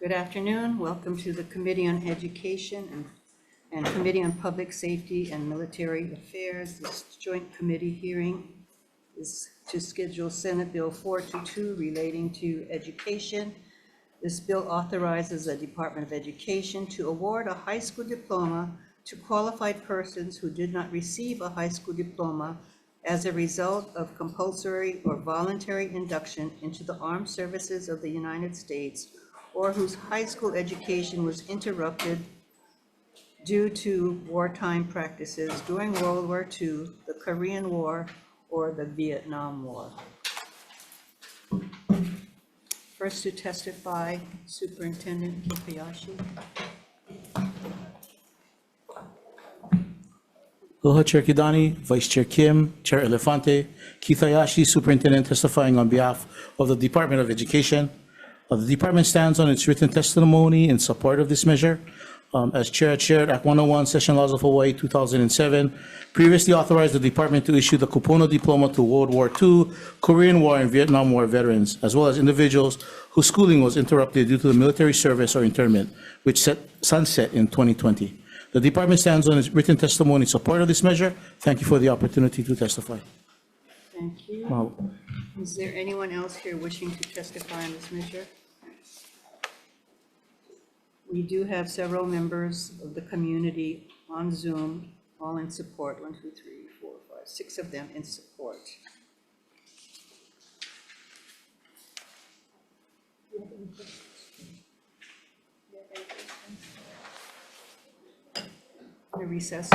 Good afternoon. Welcome to the Committee on Education and Committee on Public Safety and Military Affairs. This joint committee hearing is to schedule Senate Bill 422 relating to education. This bill authorizes the Department of Education to award a high school diploma to qualified persons who did not receive a high school diploma as a result of compulsory or voluntary induction into the armed services of the United States, or whose high school education was interrupted due to wartime practices during World War II, the Korean War, or the Vietnam War. First to testify, Superintendent Kifayashi. Aloha, Chair Kidani, Vice Chair Kim, Chair Elefante, Keith Hayashi, Superintendent, testifying on behalf of the Department of Education. The department stands on its written testimony in support of this measure. As Chair shared, Act 101, Session Laws of Hawaii 2007, previously authorized the department to issue the Kupono Diploma to World War II, Korean War, and Vietnam War veterans, as well as individuals whose schooling was interrupted due to the military service or internment, which sunset in 2020. The department stands on its written testimony in support of this measure. Thank you for the opportunity to testify. Thank you. Wow. Is there anyone else here wishing to testify on this measure? We do have several members of the community on Zoom, all in support. 1, 2, 3, 4, 5, 6 of them in support. The recess.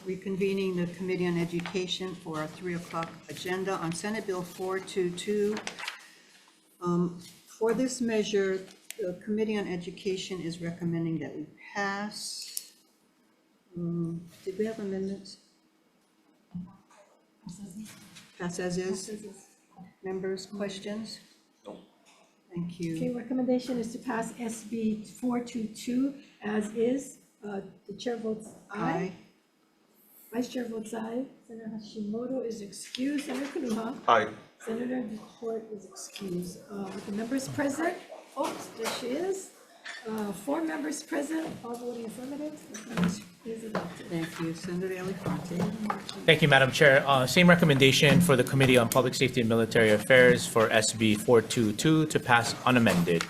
Reconvening the Committee on Education for our 3 o'clock agenda on Senate Bill 422. For this measure, the Committee on Education is recommending that we pass. Did we have amendments? Pass as is. Members, questions? No. Thank you. Okay, recommendation is to pass SB 422 as is. The chair votes aye. Vice Chair votes aye. Senator Hashimoto is excused. Senator Kanuha. Aye. Senator DeCourt is excused. With the members present, there she is. 4 members present, all voting affirmative. This is adopted. Thank you. Senator Elefante. Thank you, Madam Chair. Same recommendation for the Committee on Public Safety and Military Affairs for SB 422 to pass unamended.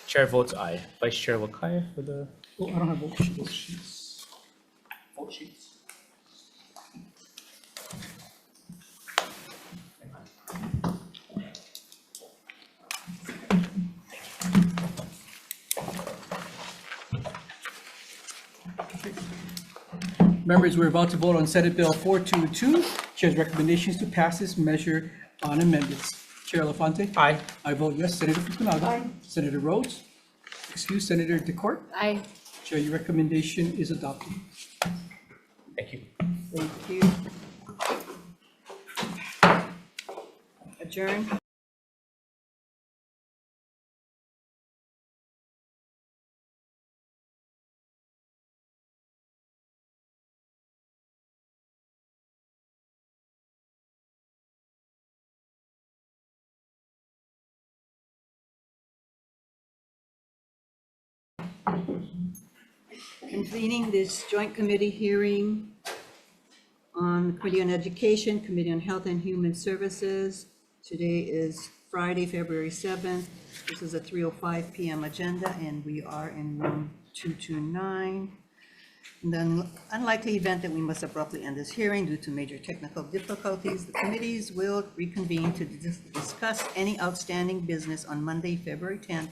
Chair votes aye. Vice Chair Wakai for the... Oh, I don't have vote sheets. Vote sheets. Members, we're about to vote on Senate Bill 422. Chair's recommendations to pass this measure on amendments. Chair Elefante? Aye. I vote yes. Senator Fukunaga? Aye. Senator Rhodes? Excuse. Senator DeCourt? Aye. Chair, your recommendation is adopted. Thank you. Thank you. Adjourn. Convening this joint committee hearing on the Committee on Education, Committee on Health and Human Services. Today is Friday, February 7th. This is a 3:05 p.m. agenda, and we are in room 229. In the unlikely event that we must abruptly end this hearing due to major technical difficulties, the committees will reconvene to discuss any outstanding business on Monday, February 10th,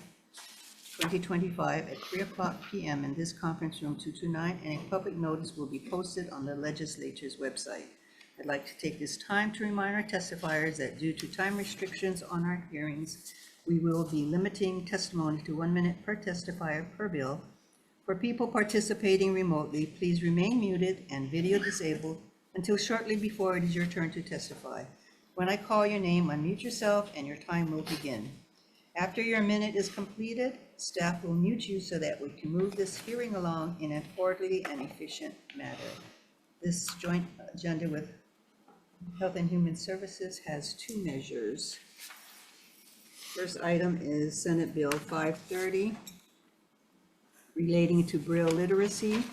2025 at 3:00 p.m. in this conference room 229, and a public notice will be posted on the legislature's website. I'd like to take this time to remind our testifiers that due to time restrictions on our hearings, we will be limiting testimony to 1 minute per testifier per bill. For people participating remotely, please remain muted and video disabled until shortly before it is your turn to testify. When I call your name, unmute yourself and your time will begin. After your minute is completed, staff will mute you so that we can move this hearing along in an orderly and efficient manner. This joint agenda with Health and Human Services has two measures. First item is Senate Bill 530 relating to Braille literacy.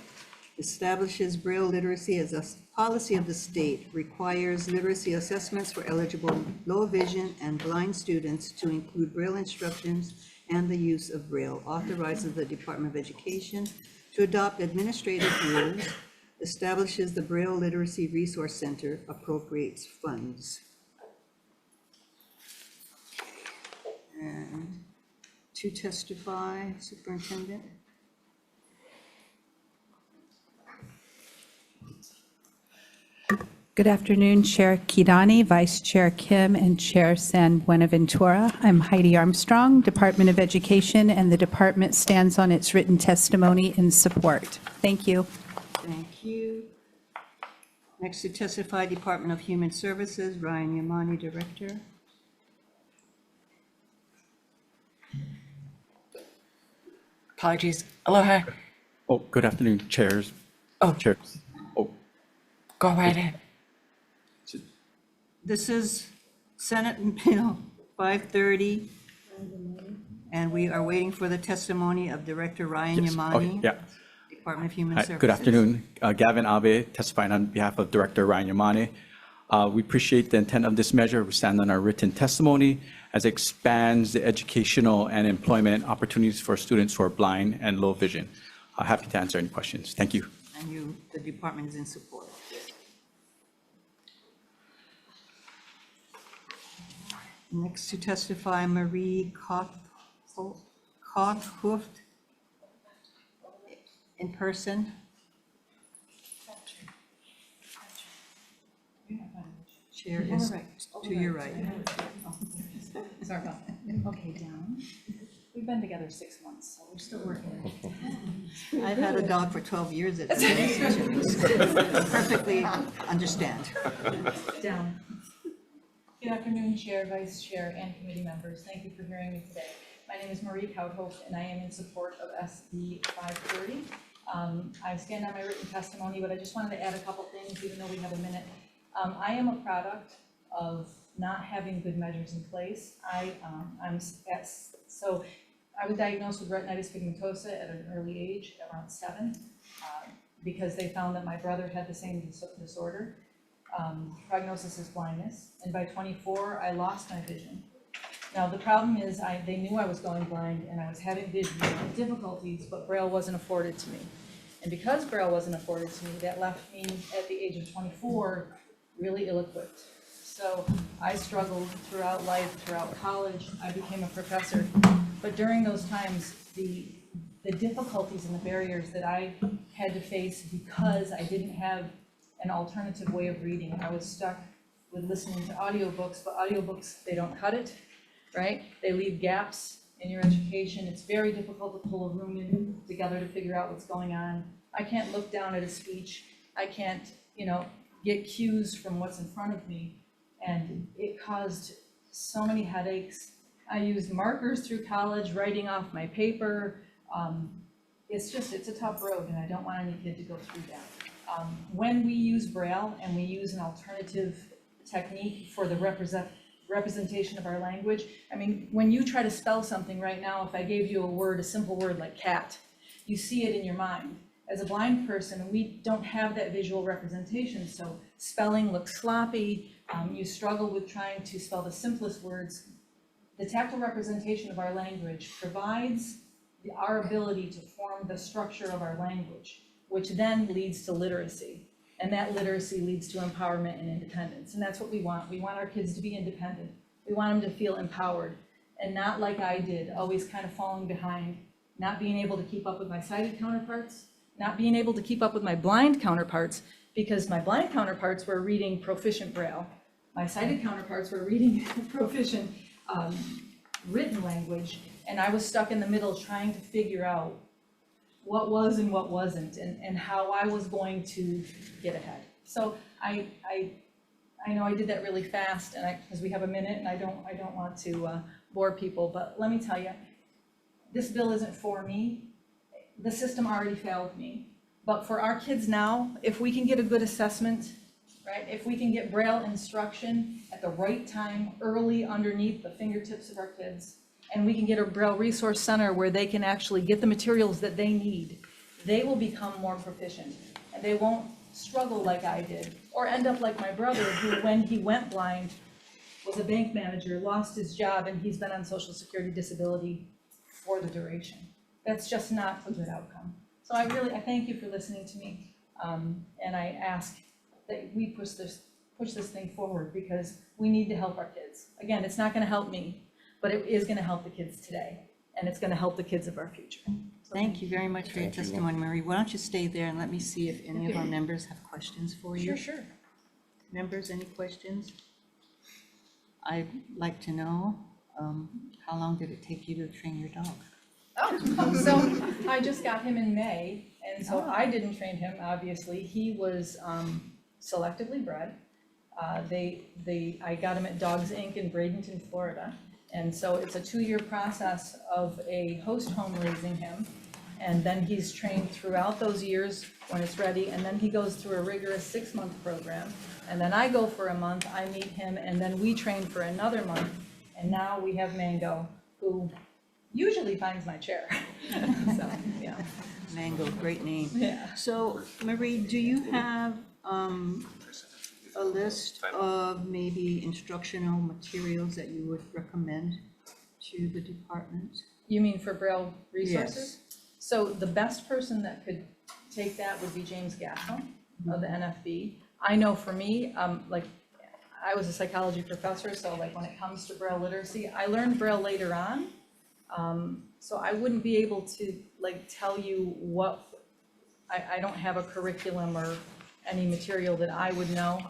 Establishes Braille literacy as a policy of the state, requires literacy assessments for eligible low vision and blind students to include Braille instructions and the use of Braille, authorizes the Department of Education to adopt administrative rules, establishes the Braille Literacy Resource Center, appropriates funds. And to testify, Superintendent. Good afternoon, Chair Kidani, Vice Chair Kim, and Chair San Buenaventura. I'm Heidi Armstrong, Department of Education, and the department stands on its written testimony in support. Thank you. Thank you. Next to testify, Department of Human Services, Ryan Yamani, Director. Apologies. Aloha. Oh, good afternoon, chairs. Oh. Chairs. Oh, Go right ahead. This is Senate Bill 530, and we are waiting for the testimony of Director Ryan yes. Yamani. Okay, yeah. Department of Human Hi, Services. good afternoon. Gavin Abe, testifying on behalf of Director Ryan Yamane. We appreciate the intent of this measure. We stand on our written testimony as it expands the educational and employment opportunities for students who are blind and low vision. Happy to answer any questions. Thank you. And the department is in support. Next to testify, Marie Kothhooft, in person. Chair is to your right. Sorry about that. Okay, down. We've been together 6 months, so we're still working. I've had a dog for 12 years at perfectly understand. Down. Good afternoon, Chair, Vice Chair, and committee members. Thank you for hearing me today. My name is Marie Kouthoff, and I am in support of SB 530. I stand on my written testimony, but I just wanted to add a couple things, even though we have a minute. I am a product of not having good measures in place. So I was diagnosed with retinitis pigmentosa at an early age, around 7, because they found that my brother had the same disorder. Prognosis is blindness, and by 24, I lost my vision. Now, the problem is they knew I was going blind and I was having vision difficulties, but Braille wasn't afforded to me. And because Braille wasn't afforded to me, that left me at the age of 24 really ill-equipped. So I struggled throughout life, throughout college. I became a professor, but during those times, the difficulties and the barriers that I had to face because I didn't have an alternative way of reading. I was stuck with listening to audiobooks, but audiobooks, they don't cut it, right? They leave gaps in your education. It's very difficult to pull a room in together to figure out what's going on. I can't look down at a speech. I can't, get cues from what's in front of me. And it caused so many headaches. I used markers through college, writing off my paper. It's a tough road, and I don't want any kid to go through that. When we use Braille and we use an alternative technique for the representation of our language, I mean, when you try to spell something right now, if I gave you a simple word like cat, you see it in your mind. As a blind person, we don't have that visual representation, so spelling looks sloppy. You struggle with trying to spell the simplest words. The tactile representation of our language provides our ability to form the structure of our language, which then leads to literacy. And that literacy leads to empowerment and independence. And that's what we want. We want our kids to be independent. We want them to feel empowered and not like I did, always kind of falling behind, not being able to keep up with my sighted counterparts, not being able to keep up with my blind counterparts, because my blind counterparts were reading proficient Braille. My sighted counterparts were reading proficient written language, and I was stuck in the middle trying to figure out what was and what wasn't, and how I was going to get ahead. So I know I did that really fast, and because we have a minute, and I don't want to bore people, but let me tell you, this bill isn't for me. The system already failed me. But for our kids now, if we can get a good assessment, right? If we can get Braille instruction at the right time, early underneath the fingertips of our kids, and we can get a Braille resource center where they can actually get the materials that they need, they will become more proficient, and they won't struggle like I did, or end up like my brother, who, when he went blind, was a bank manager, lost his job, and he's been on Social Security disability for the duration. That's just not a good outcome. So I thank you for listening to me, and I ask that we push this thing forward, because we need to help our kids. Again, it's not gonna help me, but it is gonna help the kids today, and it's gonna help the kids of our future. So Thank you very much for your testimony, Marie. Why don't you stay there and let me see if any of our members have questions for you? Sure. Members, any questions? I'd like to know, how long did it take you to train your dog? Oh, so I just got him in May, and so I didn't train him, obviously. He was selectively bred. I got him at Dogs Inc. in Bradenton, Florida. And so it's a 2-year process of a host home raising him. And then he's trained throughout those years when it's ready. And then he goes through a rigorous 6-month program. And then I go for a month, I meet him, and then we train for another month. And now we have Mango, who usually finds my chair. So, yeah. Mango, great name. Yeah. So, Marie, do you have a list of maybe instructional materials that you would recommend to the department? You mean for Braille resources? So the best person that could take that would be James Gasso of the NFB. I know for me, like, I was a psychology professor, so like when it comes to Braille literacy, I learned Braille later on. So I wouldn't be able to like tell you what, I don't have a curriculum or any material that I would know.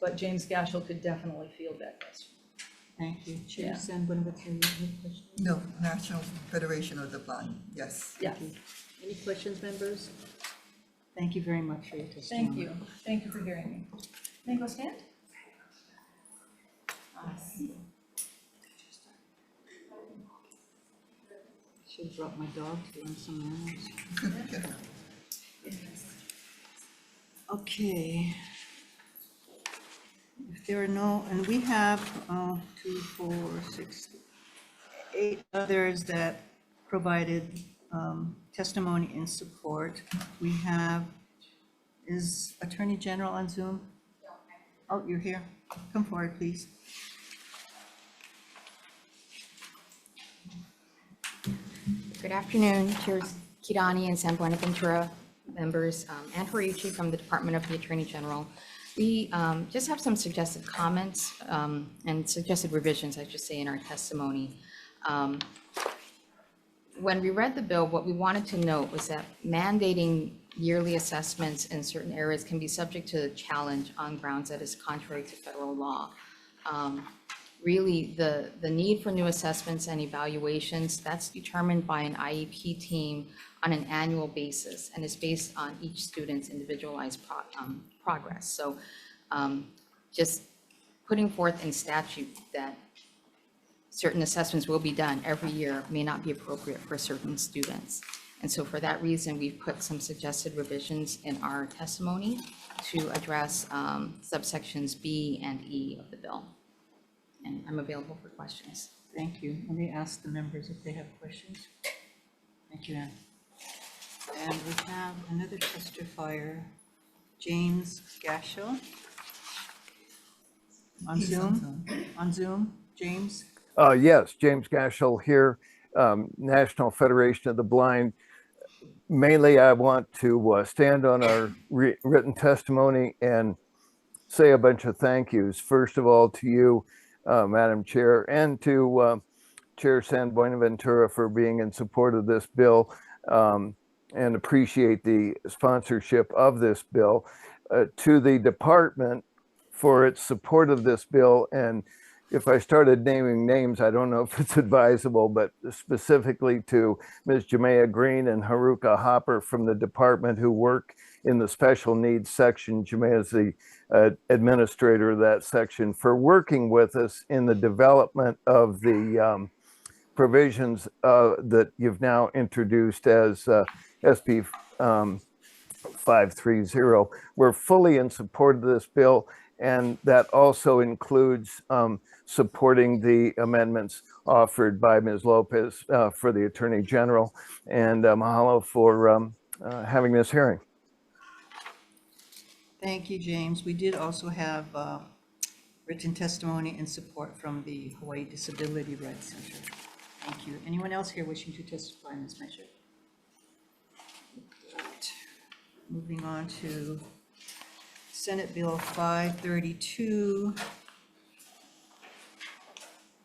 But James Gasso could definitely field that question. Thank you. Chair Yeah. San Buenaventura, any questions? No, National Federation of the Blind, yes. Yes, Any questions, members? Thank you very much for your testimony. thank you. Thank you for hearing me. Mango, stand. Should have brought my dog to learn some manners. Okay. If there are no, and we have 2, 4, 6, 8 others that provided testimony in support. We have, is Attorney General on Zoom? Oh, you're here. Come forward, please. Good afternoon, Chairs Kirani and San Buenaventura members, Ann Horiuchi from the Department of the Attorney General. We just have some suggested comments and suggested revisions, I should say, in our testimony. When we read the bill, what we wanted to note was that mandating yearly assessments in certain areas can be subject to challenge on grounds that is contrary to federal law. Really, the need for new assessments and evaluations, that's determined by an IEP team on an annual basis and is based on each student's individualized progress. So just putting forth in statute that certain assessments will be done every year may not be appropriate for certain students. And so for that reason, we've put some suggested revisions in our testimony to address subsections B and E of the bill. And I'm available for questions. Thank you. Let me ask the members if they have questions. Thank you, Ann. And we have another testifier, James Gasso. On He's Zoom? On Zoom, James? Yes, James Gashel here, National Federation of the Blind. Mainly, I want to stand on our written testimony and say a bunch of thank yous. First of all, to you, Madam Chair, and to Chair San Buenaventura for being in support of this bill, and appreciate the sponsorship of this bill. To the department for its support of this bill, and if I started naming names, I don't know if it's advisable, but specifically to Ms. Jamea Green and Haruka Hopper from the department who work in the special needs section. Jemay is the administrator of that section, for working with us in the development of the provisions that you've now introduced as SB 530. We're fully in support of this bill, and that also includes supporting the amendments offered by Ms. Lopez for the Attorney General. And mahalo for having this hearing. Thank you, James. We did also have written testimony and support from the Hawaii Disability Rights Center. Thank you. Anyone else here wishing to testify on this measure? Moving on to Senate Bill 532,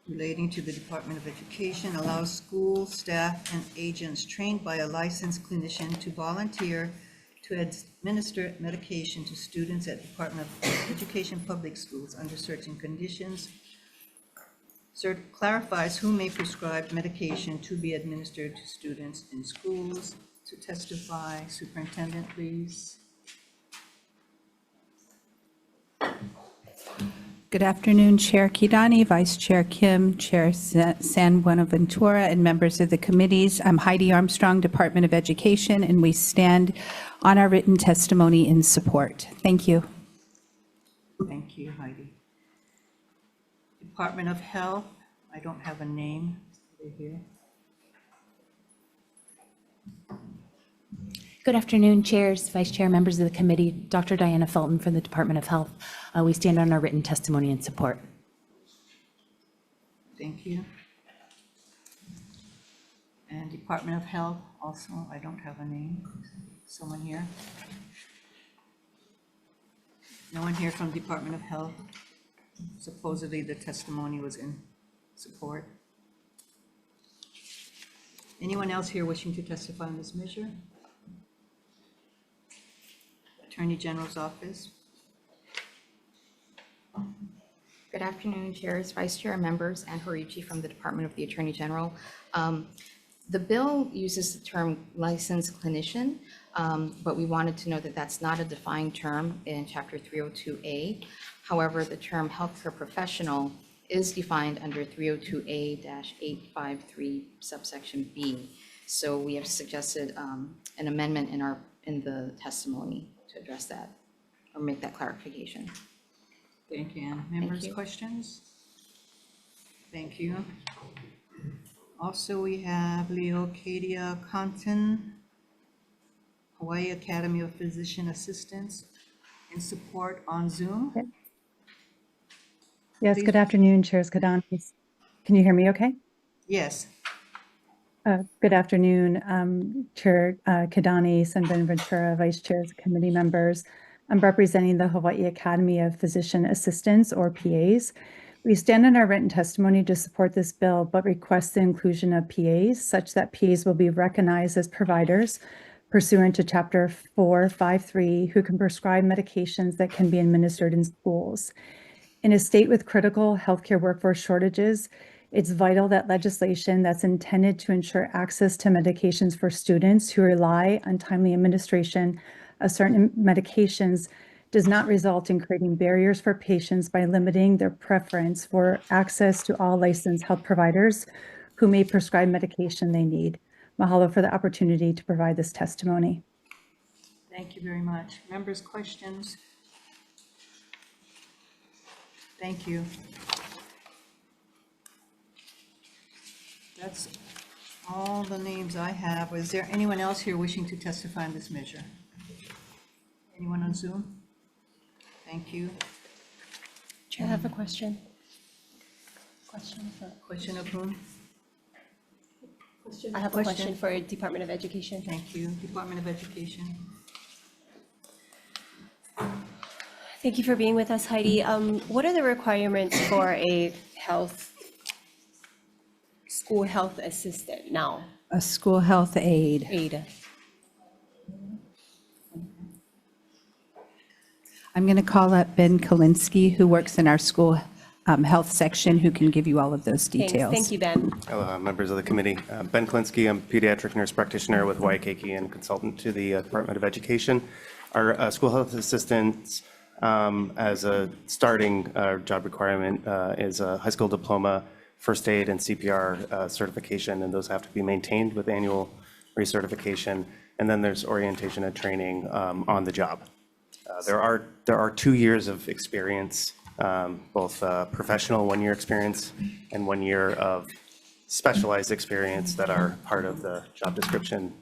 relating to the Department of Education, allows school staff and agents trained by a licensed clinician to volunteer to administer medication to students at Department of Education public schools under certain conditions. Clarifies who may prescribe medication to be administered to students in schools. To testify, Superintendent, please. Good afternoon, Chair Kidani, Vice Chair Kim, Chair San Buenaventura, and members of the committees. I'm Heidi Armstrong, Department of Education, and we stand on our written testimony in support. Thank you. Thank you, Heidi. Department of Health, I don't have a name. They're here. Good afternoon, chairs, vice chair, members of the committee. Dr. Diana Felton from the Department of Health. We stand on our written testimony in support. Thank you. And Department of Health, also, I don't have a name. Someone here? No one here from Department of Health? Supposedly the testimony was in support. Anyone else here wishing to testify on this measure? Attorney General's Office. Good afternoon, chairs, vice chair, members, and Horiichi from the Department of the Attorney General. The bill uses the term licensed clinician, but we wanted to know that that's not a defined term in Chapter 302A. However, the term healthcare professional is defined under 302A-853 subsection B. So we have suggested an amendment in the testimony to address that or make that clarification. Thank you, Ann. Members, you. questions? Thank you. Also, we have Leocadia Compton, Hawaii Academy of Physician Assistants, in support on Zoom. Yes, Please. good afternoon, Chairs Kidani. Can you hear me okay? Yes. Good afternoon, Chair Kidani, San Buenaventura, Vice Chairs, committee members. I'm representing the Hawaii Academy of Physician Assistants, or PAs. We stand in our written testimony to support this bill, but request the inclusion of PAs such that PAs will be recognized as providers pursuant to Chapter 453, who can prescribe medications that can be administered in schools. In a state with critical healthcare workforce shortages, it's vital that legislation that's intended to ensure access to medications for students who rely on timely administration of certain medications does not result in creating barriers for patients by limiting their preference for access to all licensed health providers who may prescribe medication they need. Mahalo for the opportunity to provide this testimony. Thank you very much. Members, questions? Thank you. That's all the names I have. Is there anyone else here wishing to testify on this measure? Anyone on Zoom? Thank you. Chair, I have a question. Question of whom? I have a question for Department of Education. Thank you. Department of Education. Thank you for being with us, Heidi. What are the requirements for a school health assistant now? A school health aide. I'm going to call up Ben Kalinsky, who works in our school health section, who can give you all of those details. Thank you, Ben. Hello, members of the committee. Ben Klinsky, I'm a pediatric nurse practitioner with Hawaii Keiki and consultant to the Department of Education. Our school health assistants, as a starting job requirement, is a high school diploma, first aid and CPR certification, and those have to be maintained with annual recertification. And then there's orientation and training on the job. There are 2 years of experience, both professional 1-year experience and 1 year of specialized experience that are part of the job description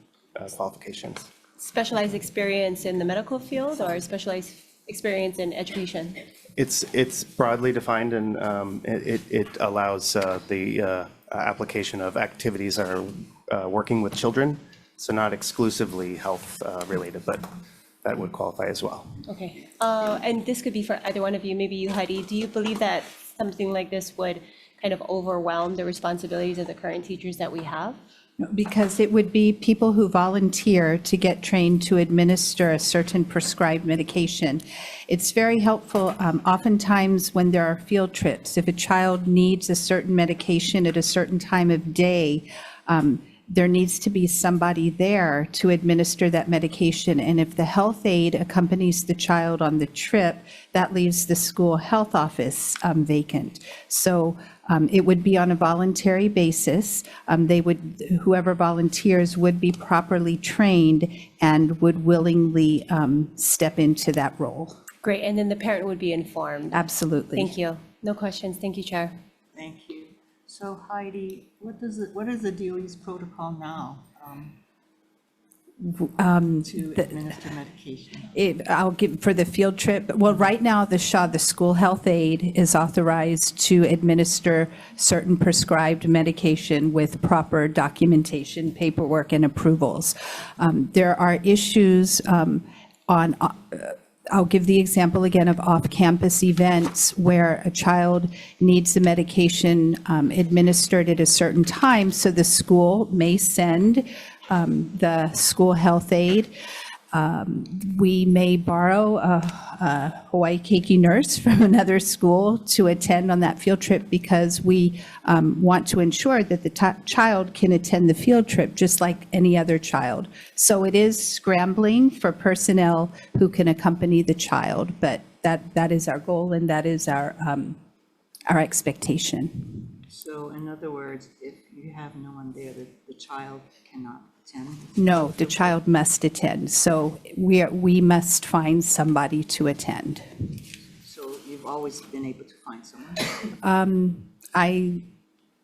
qualifications. Specialized experience in the medical field or specialized experience in education? It's broadly defined, and it allows the application of activities that are working with children, so not exclusively health related, but that would qualify as well. Okay, and this could be for either one of you, maybe you, Heidi. Do you believe that something like this would kind of overwhelm the responsibilities of the current teachers that we have? No, because it would be people who volunteer to get trained to administer a certain prescribed medication. It's very helpful oftentimes when there are field trips. If a child needs a certain medication at a certain time of day, there needs to be somebody there to administer that medication. And if the health aide accompanies the child on the trip, that leaves the school health office vacant. So it would be on a voluntary basis. Whoever volunteers would be properly trained and would willingly step into that role. Great, and then the parent would be informed. Absolutely. Thank you. No questions. Thank you, Chair. Thank you. So Heidi, what is the DOE's protocol now to administer medication? I'll give for the field trip. Well, right now, the SHA, the school health aide, is authorized to administer certain prescribed medication with proper documentation, paperwork, and approvals. There are issues on. I'll give the example again of off-campus events where a child needs the medication administered at a certain time, so the school may send the school health aide. We may borrow a Hawai'i keiki nurse from another school to attend on that field trip because we want to ensure that the child can attend the field trip just like any other child. So it is scrambling for personnel who can accompany the child, but that is our goal and that is our expectation. So in other words, if you have no one there, the child cannot attend? No, the child must attend. So we must find somebody to attend. So you've always been able to find someone?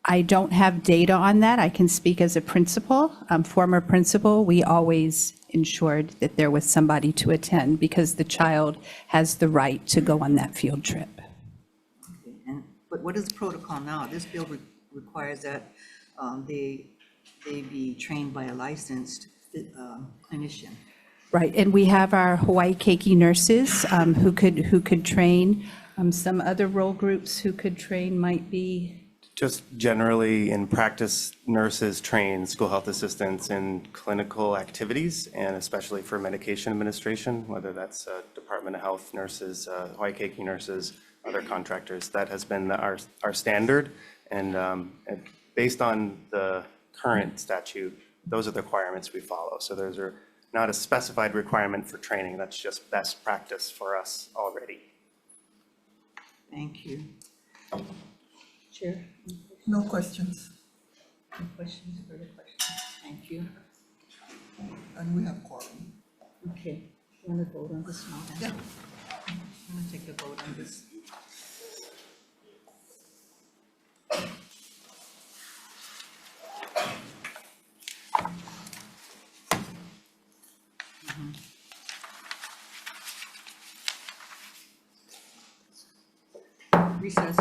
I don't have data on that. I can speak as a principal, former principal. We always ensured that there was somebody to attend because the child has the right to go on that field trip. Okay. But what is the protocol now? This bill requires that they be trained by a licensed clinician. Right, and we have our Hawai'i keiki nurses who could train. Some other role groups who could train might be. Just generally in practice, nurses train school health assistants in clinical activities and especially for medication administration, whether that's Department of Health nurses, Hawai'i keiki nurses, other contractors. That has been our standard, and based on the current statute, those are the requirements we follow. So those are not a specified requirement for training. That's just best practice for us already. Thank you. Chair? No questions. No questions, further questions? Thank you. And we have quorum. Okay, you want to vote on this now then? Yeah. I'm going to take a vote on this. Recess.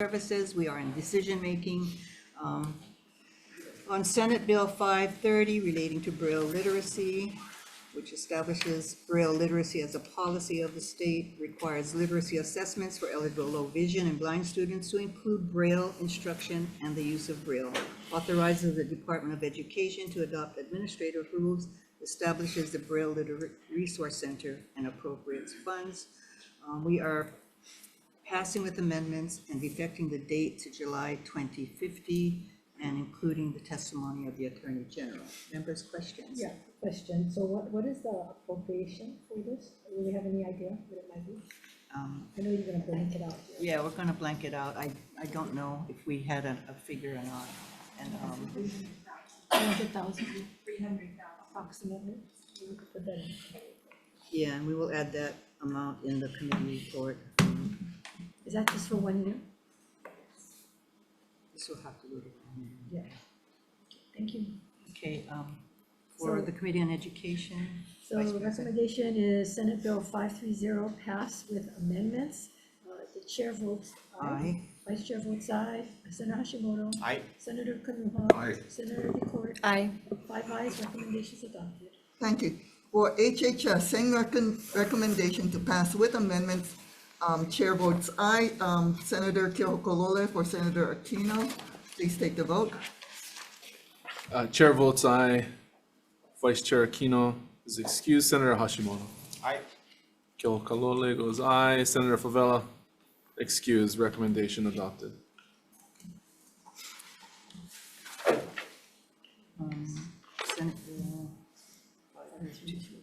Services, we are in decision-making. On Senate Bill 530 relating to Braille literacy, which establishes Braille literacy as a policy of the state, requires literacy assessments for eligible low vision and blind students to include Braille instruction and the use of Braille. authorizes the Department of Education to adopt administrative rules, establishes the Braille Literate Resource Center, and appropriates funds. We are passing with amendments and effecting the date to July 2050 and including the testimony of the Attorney General. Members, questions? Yeah, question. So what is the appropriation for this? Do we have any idea what it might be? I know you're gonna blank it out. Yeah, we're gonna blank it out. I don't know if we had a figure or not. And 300,000. 300,000 approximately. We could put that in. yeah, and we will add that amount in the committee report. Is that just for 1 year? This will have to go to. Yeah. Thank you. Okay, for the Committee on Education. So Vice the President. recommendation is Senate Bill 530 pass with amendments. The chair votes aye. Aye. Vice Chair votes aye. Senator Hashimoto. Aye. Senator Kanuha. Aye. Senator Decort. Aye. 5 ayes, recommendations adopted. Thank you. For HHS, same recommendation to pass with amendments. Chair votes aye. Senator Keokolole for Senator Aquino. Please take the vote. Chair votes aye. Vice Chair Aquino is excused. Senator Hashimoto. Aye. Keokalole goes aye. Senator Favela excused. Recommendation adopted. Senate Bill 532.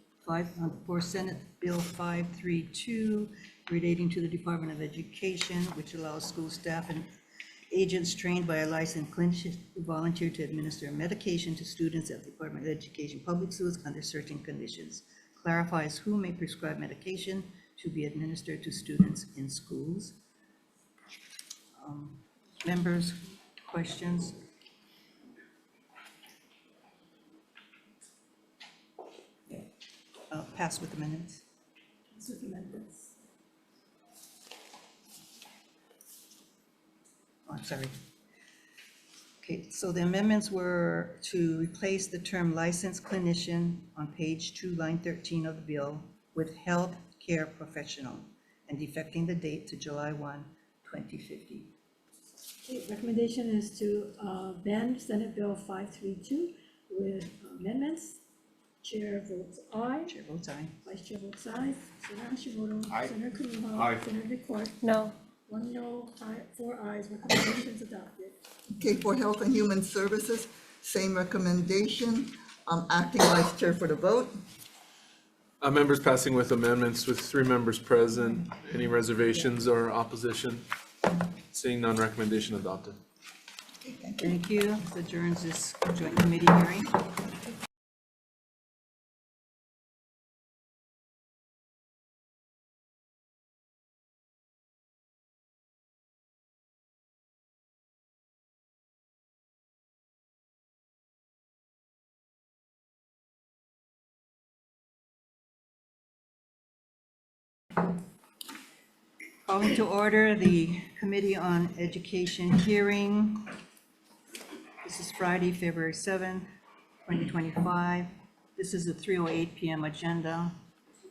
For Senate Bill 532 relating to the Department of Education, which allows school staff and agents trained by a licensed clinician to volunteer to administer medication to students at the Department of Education public schools under certain conditions. Clarifies who may prescribe medication to be administered to students in schools. Members, questions? Pass with amendments. Pass with amendments. Oh, I'm sorry. Okay, so the amendments were to replace the term licensed clinician on page 2, line 13 of the bill with health care professional and effecting the date to July 1, 2050. Okay, recommendation is to amend Senate Bill 532 with amendments. Chair votes aye. Chair votes aye. Vice Chair votes aye. Senator Hashimoto. Aye. Senator Kanuha. Aye. Senator Decort. No. 1 no, 4 ayes, recommendations adopted. Okay, for Health and Human Services, same recommendation. Acting Vice Chair for the vote. Members passing with amendments with 3 members present. Any reservations or opposition? Seeing none, recommendation adopted. Okay, thank you. Thank you. This adjourns this joint committee hearing. Calling to order the Committee on Education hearing. This is Friday, February 7th, 2025. This is a 3:08 PM agenda,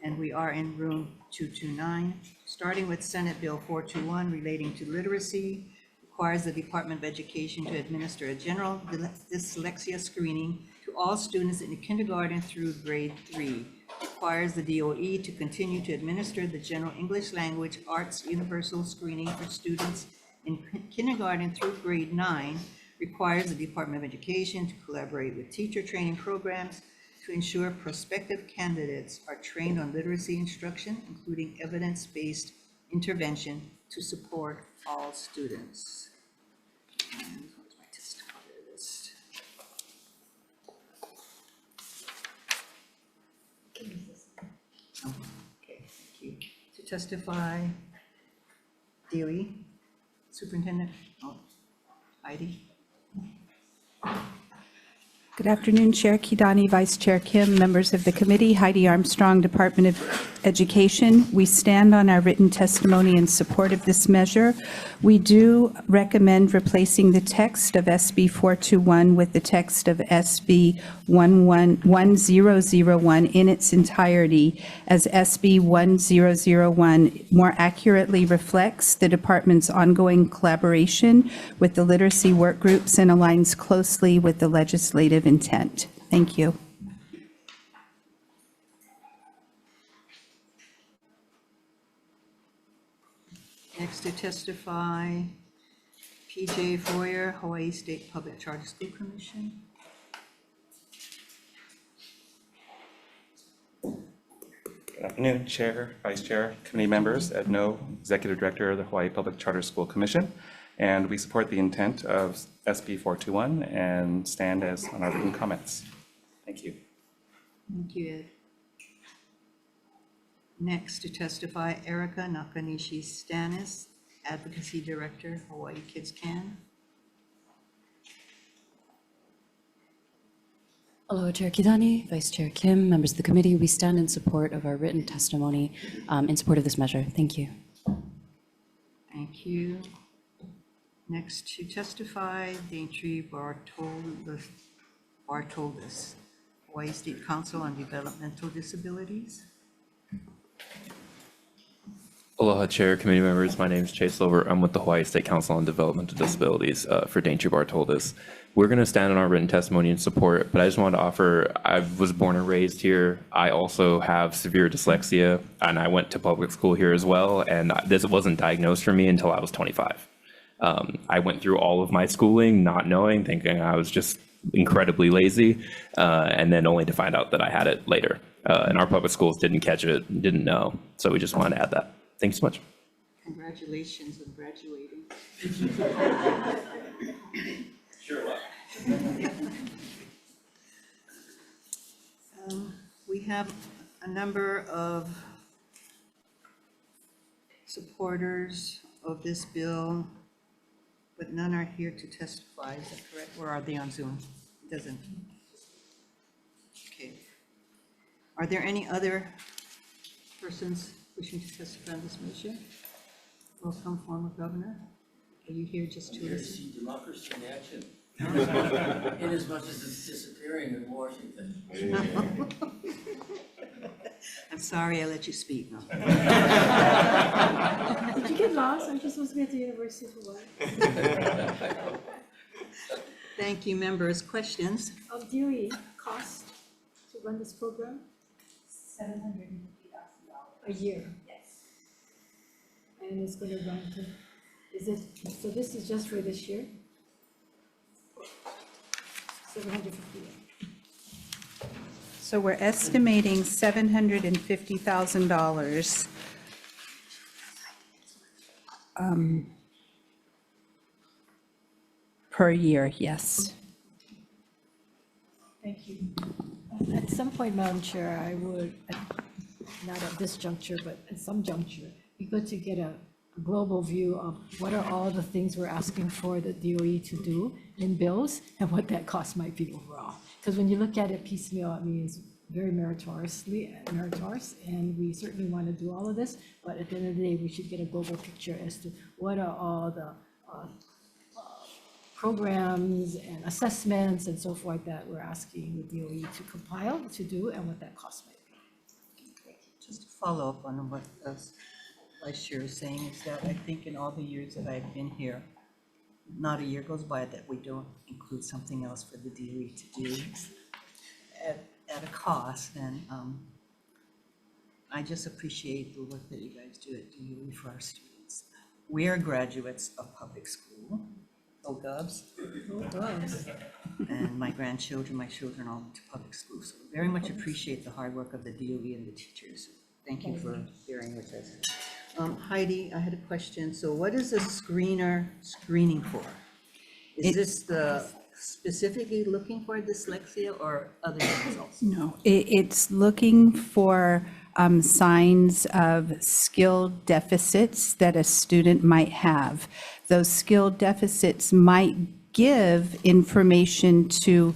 and we are in room 229. Starting with Senate Bill 421 relating to literacy, requires the Department of Education to administer a general dyslexia screening to all students in kindergarten through grade 3. Requires the DOE to continue to administer the general English language arts universal screening for students in kindergarten through grade 9. Requires the Department of Education to collaborate with teacher training programs to ensure prospective candidates are trained on literacy instruction, including evidence-based intervention to support all students. And where's my testimony list? Okay, thank you. To testify, DOE, Superintendent, Heidi. Good afternoon, Chair Kidani, Vice Chair Kim, members of the committee. Heidi Armstrong, Department of Education. We stand on our written testimony in support of this measure. We do recommend replacing the text of SB 421 with the text of SB 1001 in its entirety, as SB 1001 more accurately reflects the department's ongoing collaboration with the literacy work groups and aligns closely with the legislative intent. Thank you. Next to testify, PJ Foyer, Hawaii State Public Charter School Commission. Good afternoon, Chair, Vice Chair, committee members. Ed No, Executive Director of the Hawaii Public Charter School Commission. And we support the intent of SB 421 and stand as on our written comments. Thank you. Thank you, Ed. Next to testify, Erica Nakanishi Stanis, Advocacy Director, Hawaii Kids Can. Aloha, Chair Kidani, Vice Chair Kim, members of the committee. We stand in support of our written testimony in support of this measure. Thank you. Thank you. Next to testify, Daintry Bartoldas, Hawaii State Council on Developmental Disabilities. Aloha, Chair, committee members. My name is Chase Lover. I'm with the Hawaii State Council on Developmental Disabilities for Daintry Bartoldas. We're going to stand on our written testimony in support, but I just wanted to offer, I was born and raised here. I also have severe dyslexia, and I went to public school here as well, and this wasn't diagnosed for me until I was 25. I went through all of my schooling not knowing, thinking I was just incredibly lazy, and then only to find out that I had it later. And our public schools didn't catch it, didn't know, so we just wanted to add that. Thanks so much. Congratulations on graduating. Sure. We have a number of supporters of this bill, but none are here to testify. Is that correct? Or are they on Zoom? It doesn't. Okay. Are there any other persons wishing to testify on this motion? Welcome, former governor. Are you here just to listen? See democracy in action. In as much as it's disappearing in Washington. I'm sorry I let you speak. No. Did you get lost? Aren't you supposed to be at the University of Hawaii? Thank you, members. Questions? DOE cost to run this program? $750,000. A year? Yes. And it's going to run to, is it, so this is just for this year? 750. So we're estimating $750,000 per year, yes. Thank you. At some point, Madam Chair, I would, not at this juncture, but at some juncture, be good to get a global view of what are all the things we're asking for the DOE to do in bills and what that cost might be overall. Because when you look at it piecemeal, I mean, it's very meritorious, and we certainly want to do all of this, but at the end of the day, we should get a global picture as to what are all the programs and assessments and so forth that we're asking the DOE to compile, to do, and what that cost might be. Just to follow up on what Vice Chair is saying is that I think in all the years that I've been here, not a year goes by that we don't include something else for the DOE to do at a cost. And I just appreciate the work that you guys do at DOE for our students. We are graduates of public school, OGUBs. And my grandchildren, my children all went to public school. So very much appreciate the hard work of the DOE and the teachers. Thank you for bearing with us. Heidi, I had a question. So what is a screener screening for? Is this specifically looking for dyslexia or other things also? No, it's looking for signs of skill deficits that a student might have. Those skill deficits might give information to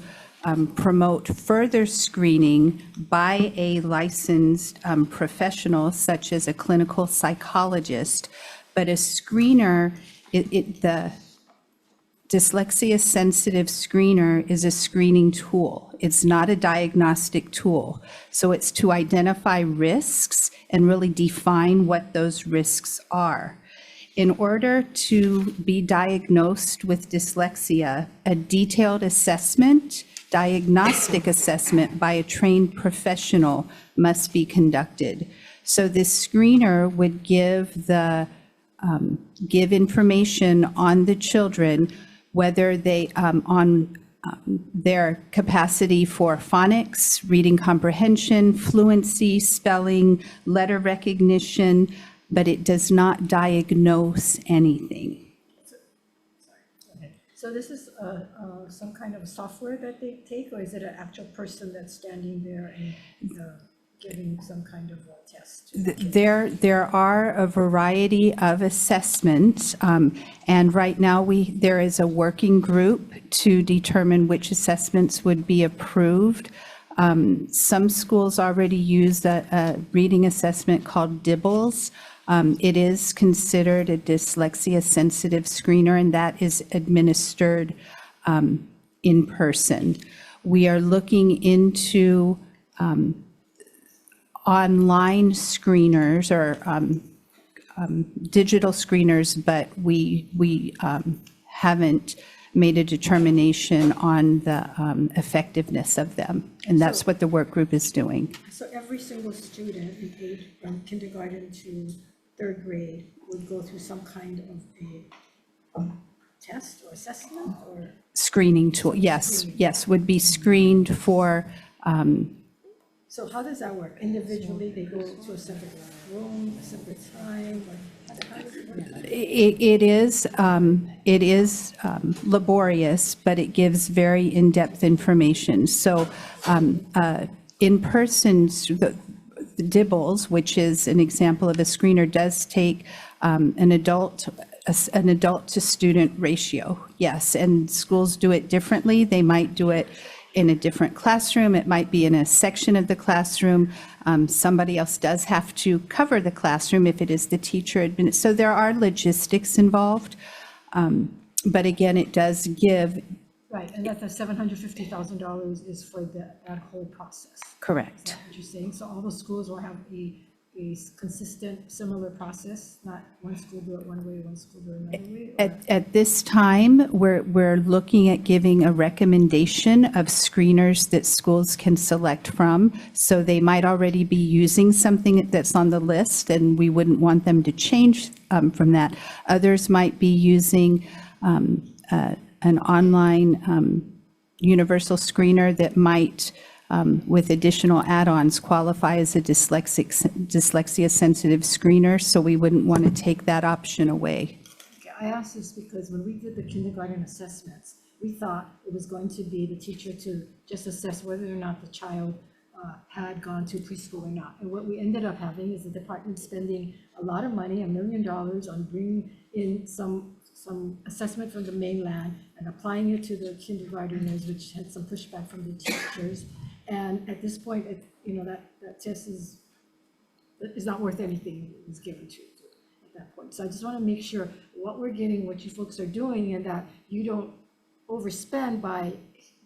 promote further screening by a licensed professional, such as a clinical psychologist. But a screener, the dyslexia-sensitive screener is a screening tool. It's not a diagnostic tool. So it's to identify risks and really define what those risks are. In order to be diagnosed with dyslexia, a detailed assessment, diagnostic assessment by a trained professional must be conducted. So this screener would give information on the children, whether they, on their capacity for phonics, reading comprehension, fluency, spelling, letter recognition, but it does not diagnose anything. So this is some kind of software that they take, or is it an actual person that's standing there and giving some kind of a test? There are a variety of assessments, and right now there is a working group to determine which assessments would be approved. Some schools already use a reading assessment called DIBELS. It is considered a dyslexia-sensitive screener, and that is administered in person. We are looking into online screeners or digital screeners, but we haven't made a determination on the effectiveness of them, and that's what the work group is doing. So every single student from kindergarten to third grade would go through some kind of a test or assessment or? Screening tool, yes, would be screened for. So how does that work? Individually, they go to a separate room, a separate time? Or how does it work? It is laborious, but it gives very in-depth information. So in person, the DIBELS, which is an example of a screener, does take an adult to student ratio, yes, and schools do it differently. They might do it in a different classroom. It might be in a section of the classroom. Somebody else does have to cover the classroom if it is the teacher. So there are logistics involved. But again, it does give. Right, and that the $750,000 is for that whole process. Correct. Is that what you're saying? So all the schools will have a consistent, similar process, not one school do it one way, one school do it another way? At this time, we're looking at giving a recommendation of screeners that schools can select from. So they might already be using something that's on the list, and we wouldn't want them to change from that. Others might be using an online universal screener that might, with additional add-ons, qualify as a dyslexia-sensitive screener, so we wouldn't want to take that option away. Okay, I asked this because when we did the kindergarten assessments, we thought it was going to be the teacher to just assess whether or not the child had gone to preschool or not. And what we ended up having is the department spending a lot of money, $1 million, on bringing in some assessment from the mainland and applying it to the kindergarteners, which had some pushback from the teachers. And at this point, that test is not worth anything it was given to at that point. So I just want to make sure what we're getting, what you folks are doing, and that you don't overspend by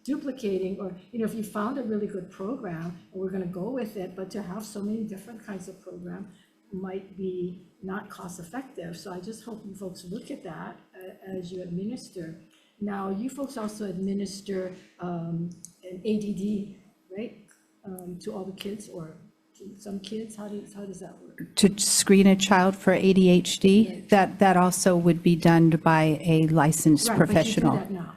duplicating, or if you found a really good program, and we're going to go with it, but to have so many different kinds of program might be not cost effective. So I just hope you folks look at that as you administer. Now, you folks also administer an ADD, right, to all the kids, or to some kids? How does that work? To screen a child for ADHD, that also would be done by a licensed professional. But you do that now.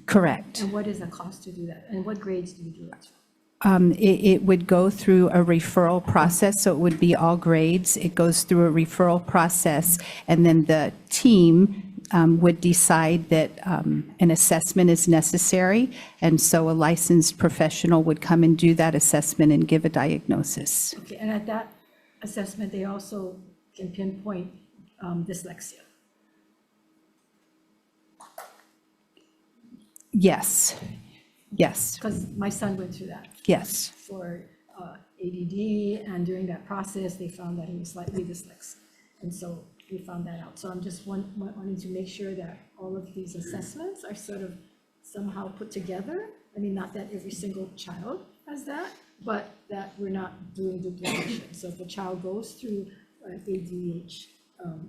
Correct. And what is the cost to do that? And what grades do you do it to? It would go through a referral process, so it would be all grades. It goes through a referral process, and then the team would decide that an assessment is necessary, and so a licensed professional would come and do that assessment and give a diagnosis. Okay, and at that assessment, they also can pinpoint dyslexia. Yes. Yes, Because my son went through that. yes. For ADD, and during that process, they found that he was slightly dyslexic. And so we found that out. So I'm just wanting to make sure that all of these assessments are sort of somehow put together. I mean, not that every single child has that, but that we're not doing duplication. So if a child goes through an ADH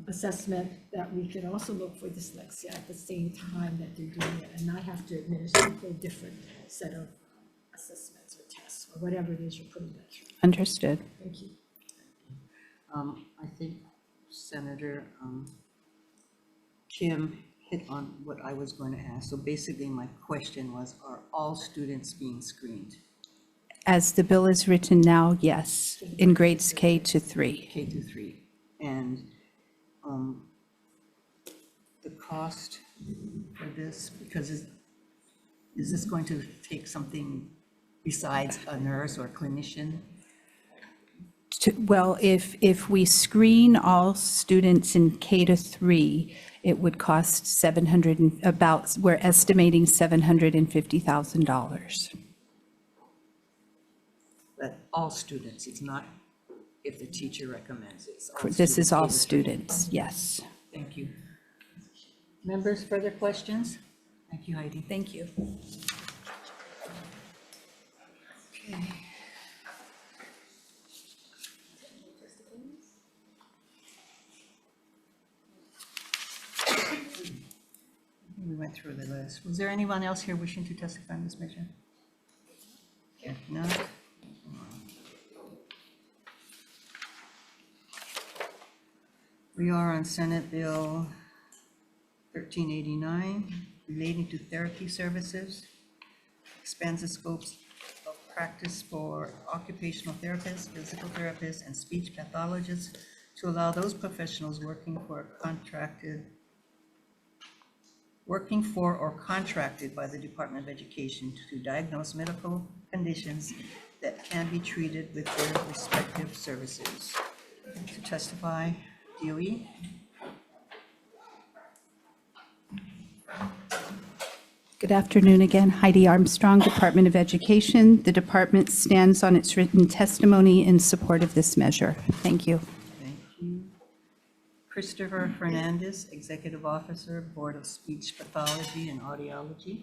assessment, that we can also look for dyslexia at the same time that they're doing it, and not have to administer a whole different set of assessments or tests, or whatever it is you're putting that through. Understood. Thank you. I think Senator Kim hit on what I was going to ask. So basically, my question was, are all students being screened? As the bill is written now, yes, in grades K to 3. K through 3. And the cost for this, because is this going to take something besides a nurse or clinician? Well, if we screen all students in K to 3, it would cost we're estimating $750,000. But all students, it's not if the teacher recommends it. It's all This is all students. students, yes. Thank you. Members, further questions? Thank you, Heidi. Thank you. Okay. We went through the list. Was there anyone else here wishing to testify on this measure? If not, we are on Senate Bill 1389, relating to therapy services, expands the scopes of practice for occupational therapists, physical therapists, and speech pathologists to allow those professionals working for or contracted by the Department of Education to diagnose medical conditions that can be treated with their respective services. To testify, DOE. Good afternoon again. Heidi Armstrong, Department of Education. The department stands on its written testimony in support of this measure. Thank you. Thank you. Christopher Fernandez, Executive Officer, Board of Speech Pathology and Audiology.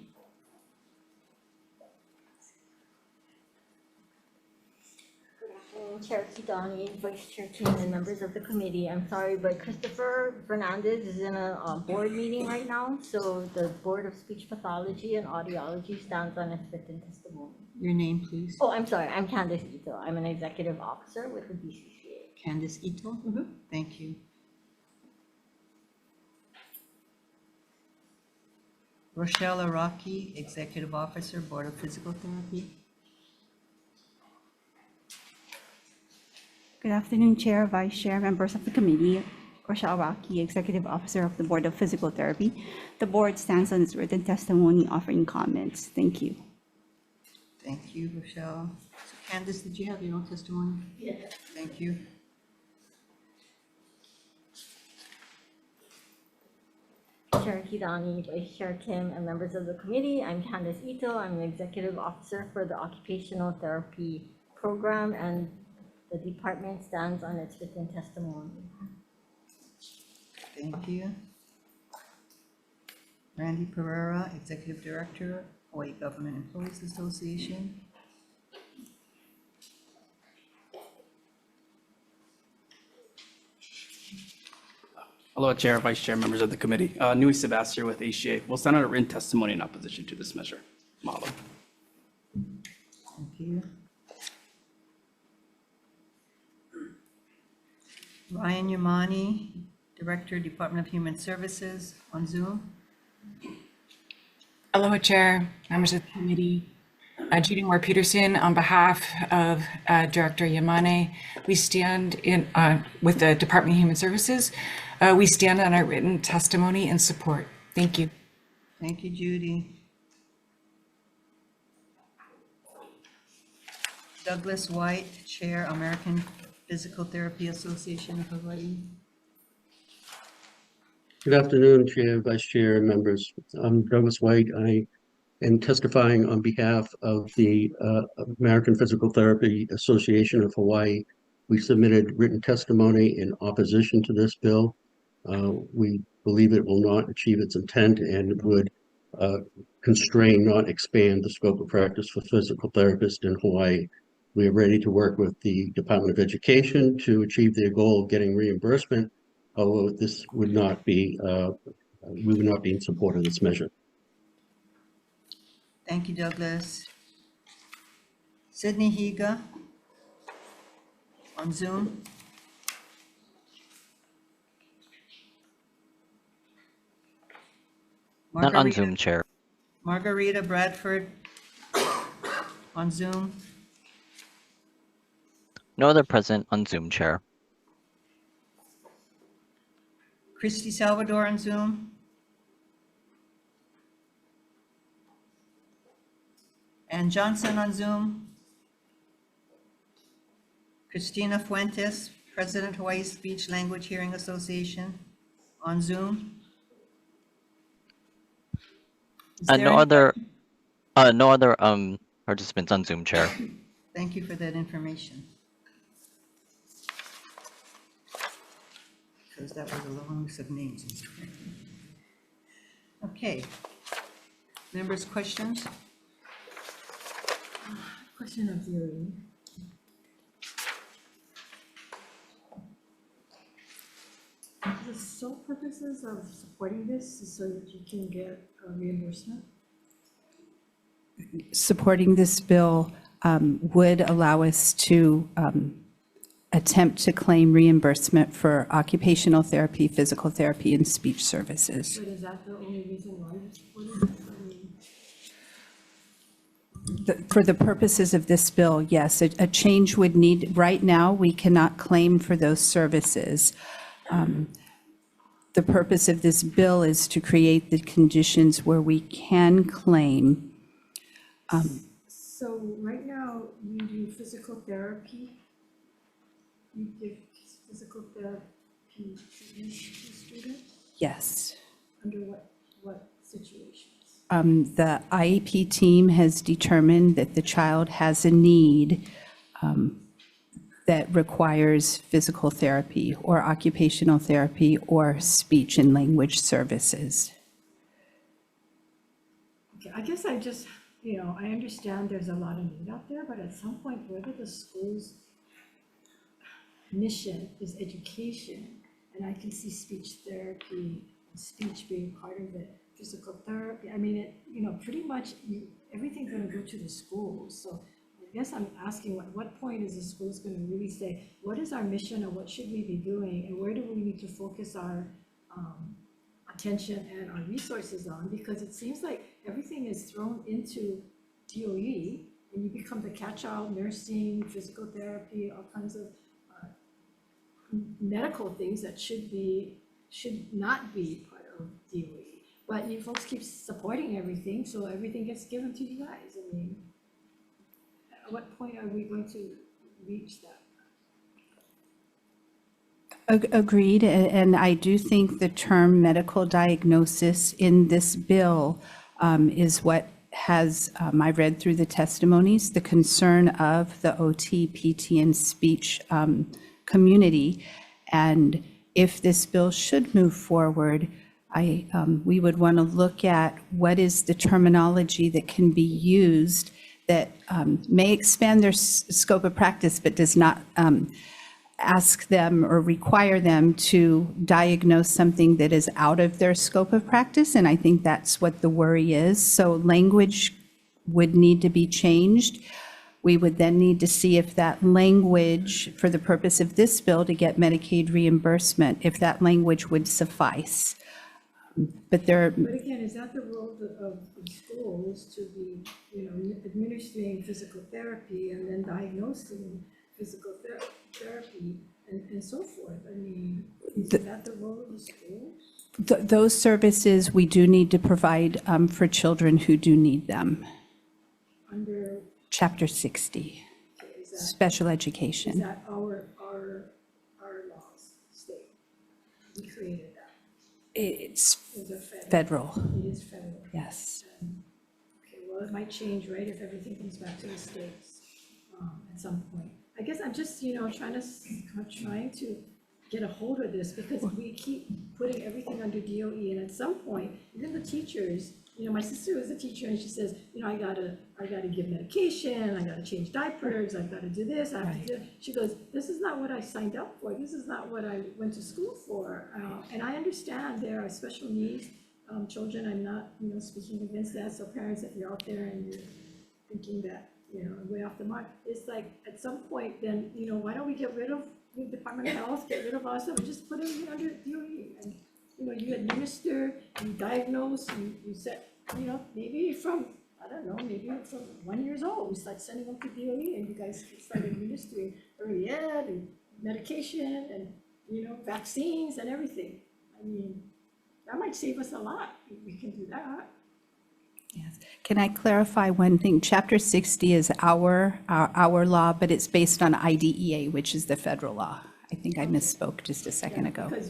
Chair Kidani, Vice Chair Kim, and members of the committee. I'm sorry, but Christopher Fernandez is in a board meeting right now, so the Board of Speech Pathology and Audiology stands on its written testimony. Your name, please. Oh, I'm sorry, I'm Candace Ito. I'm an executive officer with the DCCA. Candace Ito? Thank you. Rochelle Araki, Executive Officer, Board of Physical Therapy. Good afternoon, Chair, Vice Chair, members of the committee. Rochelle Rocky, Executive Officer of the Board of Physical Therapy. The board stands on its written testimony offering comments. Thank you. Thank you, Rochelle. So Candace, did you have your own testimony? Yes. Thank you. Chair Kidani, Vice Chair Kim, and members of the committee. I'm Candace Ito. I'm an executive officer for the Occupational Therapy Program, and the department stands on its written testimony. Thank you. Randy Pereira, Executive Director, Hawaii Government Employees Association. Hello, Chair, Vice Chair, members of the committee. Nui Sebastian with ACA. We'll send out a written testimony in opposition to this measure. Mahalo. Thank you. Ryan Yamani, Director, Department of Human Services, on Zoom. Aloha, Chair, members of the committee. Judy Moore Peterson, on behalf of Director Yamane, we stand in with the Department of Human Services. We stand on our written testimony and support. Thank you. Thank you, Judy. Douglas White, Chair, American Physical Therapy Association of Hawaii. Good afternoon, Chair, Vice Chair, members. I'm Douglas White. I and testifying on behalf of the American Physical Therapy Association of Hawaii. We submitted written testimony in opposition to this bill. We believe it will not achieve its intent and would constrain, not expand the scope of practice for physical therapists in Hawaii. We are ready to work with the Department of Education to achieve their goal of getting reimbursement, although this would not be, we would not be in support of this measure. Thank you, Douglas. Sydney Higa on Zoom. Not on Zoom, Chair. Margarita Bradford on Zoom. No other present on Zoom, Chair. Christy Salvador on Zoom. Ann Johnson on Zoom. Christina Fuentes, President Hawaii Speech Language Hearing Association on Zoom. No other participants on Zoom, Chair. Thank you for that information. Because that was a long list of names. Okay. Members, questions? Question of viewing. The sole purposes of supporting this is so that you can get a reimbursement? Supporting this bill would allow us to attempt to claim reimbursement for occupational therapy, physical therapy, and speech services. But is that the only reason why you're supporting it? For the purposes of this bill, yes, a change would need, right now, we cannot claim for those services. The purpose of this bill is to create the conditions where we can claim. So right now, you do physical therapy. You give physical therapy to each student? Yes. Under what situations? The IEP team has determined that the child has a need that requires physical therapy or occupational therapy or speech and language services. Okay, I guess I just, I understand there's a lot of need out there, but at some point, whether the school's mission is education, and I can see speech therapy, speech being part of it, physical therapy, I mean, pretty much everything's gonna go to the schools. So I guess I'm asking, at what point is the schools gonna really say, what is our mission and what should we be doing? And where do we need to focus our attention and our resources on? Because it seems like everything is thrown into DOE and you become the catch-all, nursing, physical therapy, all kinds of medical things that should not be part of DOE. But you folks keep supporting everything, so everything gets given to you guys. I mean, at what point are we going to reach that? Agreed, and I do think the term medical diagnosis in this bill is what has, I read through the testimonies, the concern of the OT, PT, and speech community. And if this bill should move forward, we would want to look at what is the terminology that can be used that may expand their scope of practice, but does not ask them or require them to diagnose something that is out of their scope of practice. And I think that's what the worry is. So language would need to be changed. We would then need to see if that language, for the purpose of this bill to get Medicaid reimbursement, if that language would suffice. But again, is that the role of schools to be, administering physical therapy and then diagnosing physical therapy and so forth? I mean, is that the role of the schools? Those services we do need to provide for children who do need them. Under Chapter 60, special education. Is that our laws state? We created that. It's federal. It is federal. Yes. Okay. well, it might change, right, if everything comes back to the states at some point. I guess I'm just, trying to get a hold of this because we keep putting everything under DOE, and at some point, even the teachers, my sister was a teacher and she says, I gotta give medication, I gotta change diapers, I've gotta do this, I have to do. She goes, this is not what I signed up for, this is not what I went to school for. And I understand there are special needs children, I'm not, speaking against that, so parents, if you're out there and you're thinking that, way off the mark, it's like, at some point, then, why don't we get rid of the Department of Health, get rid of all stuff, and just put everything under DOE, and, you administer, you diagnose, you set, maybe from, I don't know, maybe from 1 year old, we start sending them to DOE, and you guys start administering early ed, and medication, and, vaccines, and everything. I mean, that might save us a lot, if we can do that. Yes. Can I clarify one thing? Chapter 60 is our law, but it's based on IDEA, which is the federal law. I think I misspoke just a second ago. Because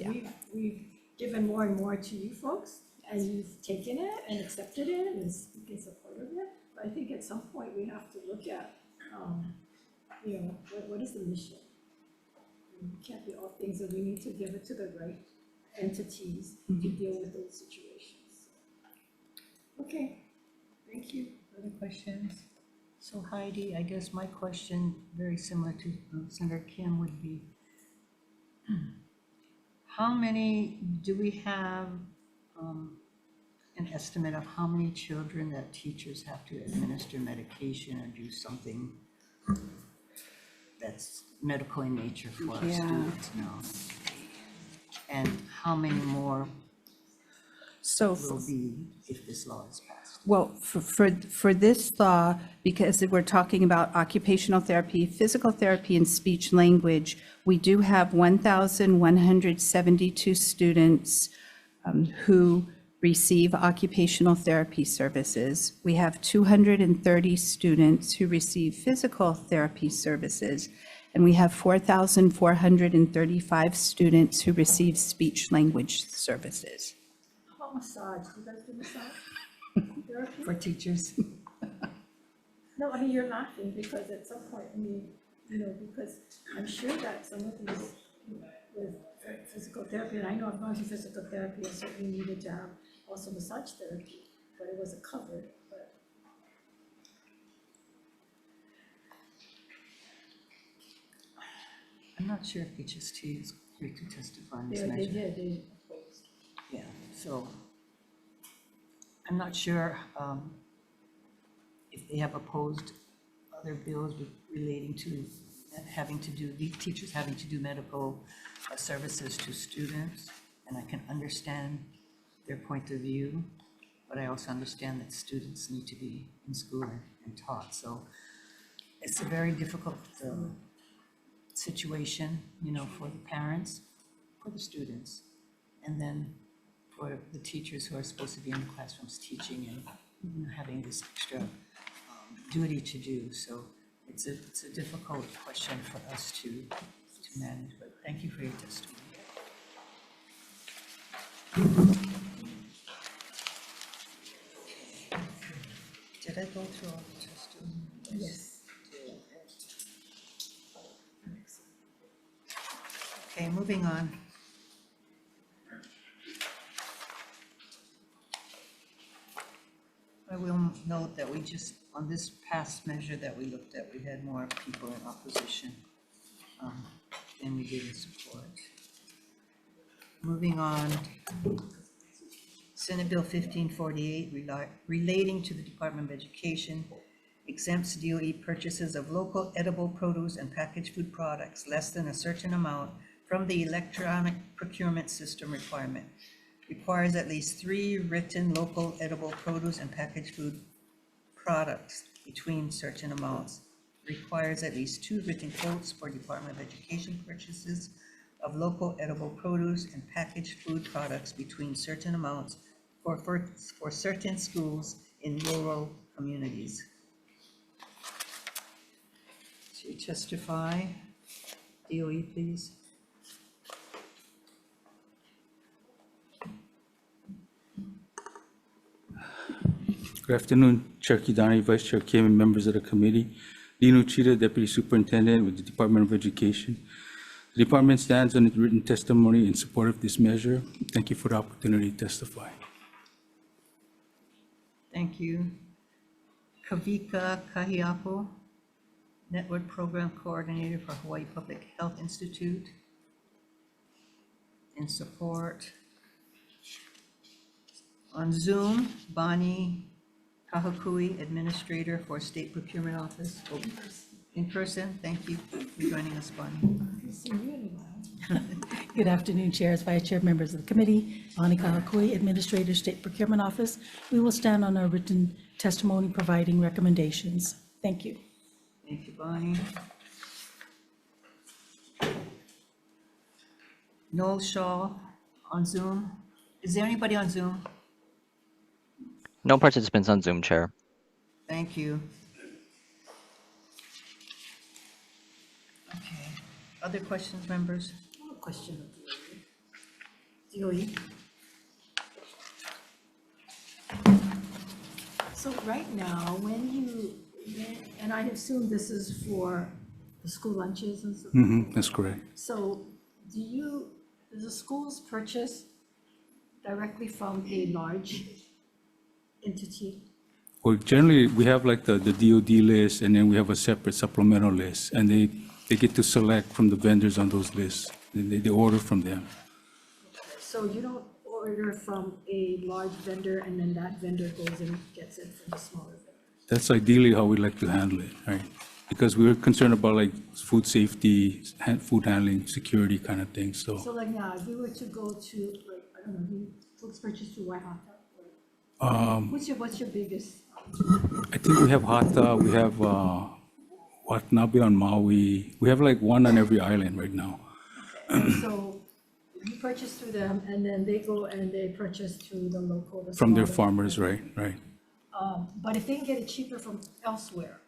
we've given more and more to you folks, and you've taken it and accepted it and speak in support of it. But I think at some point we have to look at, what is the mission? It can't be all things, that we need to give it to the right entities to deal with those situations. Okay, thank you. Other questions? So Heidi, I guess my question, very similar to Senator Kim, would be, how many, do we have an estimate of how many children that teachers have to administer medication or do something that's medical in nature for our students now? And how many more will be if this law is passed? Well, for this law, because we're talking about occupational therapy, physical therapy, and speech language, we do have 1,172 students who receive occupational therapy services. We have 230 students who receive physical therapy services, and we have 4,435 students who receive speech language services. How about massage? Do you guys do massage? Therapy? For teachers? No, I mean, you're laughing because at some point, because I'm sure that some of these with physical therapy, and I know I've gone through physical therapy, I certainly needed to have also massage therapy, but it wasn't covered, but. I'm not sure if HST is here to testify on this They measure. did, they opposed. Yeah, so I'm not sure if they have opposed other bills relating to teachers having to do medical services to students, and I can understand their point of view, but I also understand that students need to be in school and taught, so it's a very difficult situation, for the parents, for the students, and then for the teachers who are supposed to be in the classrooms teaching and having this extra duty to do. So it's a difficult question for us to manage, but thank you for your testimony. Did I go through all the testimony? Yes. Okay, moving on. I will note that we just, on this past measure that we looked at, we had more people in opposition than we did in support. Moving on, Senate Bill 1548 relating to the Department of Education exempts DOE purchases of local edible produce and packaged food products less than a certain amount from the electronic procurement system requirement. Requires at least 3 written local edible produce and packaged food products between certain amounts. Requires at least 2 written quotes for Department of Education purchases of local edible produce and packaged food products between certain amounts for certain schools in rural communities. To testify, DOE, please. Good afternoon, Chair Kidani, Vice Chair Kim, and members of the committee. Dean Uchida, Deputy Superintendent with the Department of Education. The department stands on its written testimony in support of this measure. Thank you for the opportunity to testify. Thank you. Kavika Kahiapo, Network Program Coordinator for Hawaii Public Health Institute. In support. On Zoom, Bonnie Kahakui, Administrator for State Procurement Office. Oh, in person, thank you for joining us, Bonnie. Good afternoon, chairs, vice chair, members of the committee. Bonnie Kahakui, Administrator, State Procurement Office. We will stand on our written testimony providing recommendations. Thank you. Thank you, Bonnie. Noel Shaw on Zoom. Is there anybody on Zoom? No participants on Zoom, Chair. Thank you. Okay. Other questions, members? Question of DOE. So right now, and I assume this is for the school lunches and stuff. That's correct. So do the schools purchase directly from a large entity? Well, generally, we have like the DOD list, and then we have a separate supplemental list, and they get to select from the vendors on those lists. They order from them. So you don't order from a large vendor and then that vendor goes and gets it from the smaller vendor? That's ideally how we like to handle it, right? Because we're concerned about like food safety, food handling, security kind of things, so. So like now, if we were to go to, like, I don't know, you folks purchase to Waihata? What's your biggest? I think we have Hata, we have Watanabe on Maui. We have like one on every island right now. So you purchase through them and then they go and they purchase through the local. From their smaller- farmers, right, right. But if they can get it cheaper from elsewhere,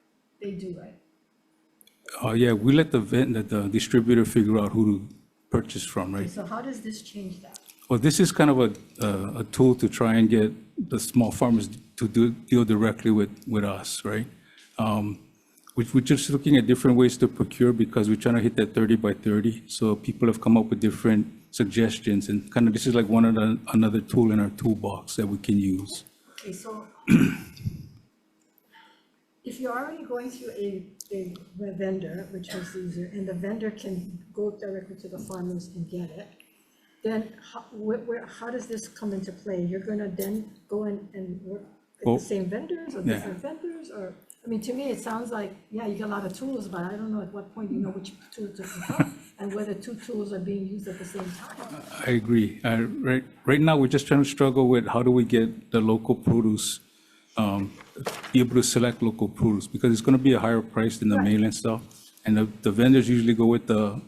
they do, right? Yeah, we let the distributor figure out who to purchase from, right? So how does this change that? Well, this is kind of a tool to try and get the small farmers to deal directly with us, right? We're just looking at different ways to procure because we're trying to hit that 30 by 30. So people have come up with different suggestions and kind of this is like another tool in our toolbox that we can use. Okay, so if you're already going through a vendor, which was easier, and the vendor can go directly to the farmers and get it, then how does this come into play? You're gonna then go in and work with the same vendors or different vendors, or? I mean, to me, it sounds like, yeah, you got a lot of tools, but I don't know at what point you know which tool to pick up and whether two tools are being used at the same time. I agree. Right now, we're just trying to struggle with how do we get the local produce, be able to select local produce because it's going to be a higher price than the mainland stuff. And the vendors usually go with the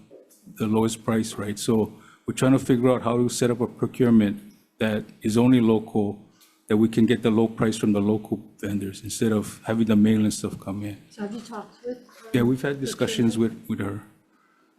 lowest price, right? So we're trying to figure out how to set up a procurement that is only local, that we can get the low price from the local vendors instead of having the mainland stuff come in. So have you talked with? Yeah, we've had discussions with her.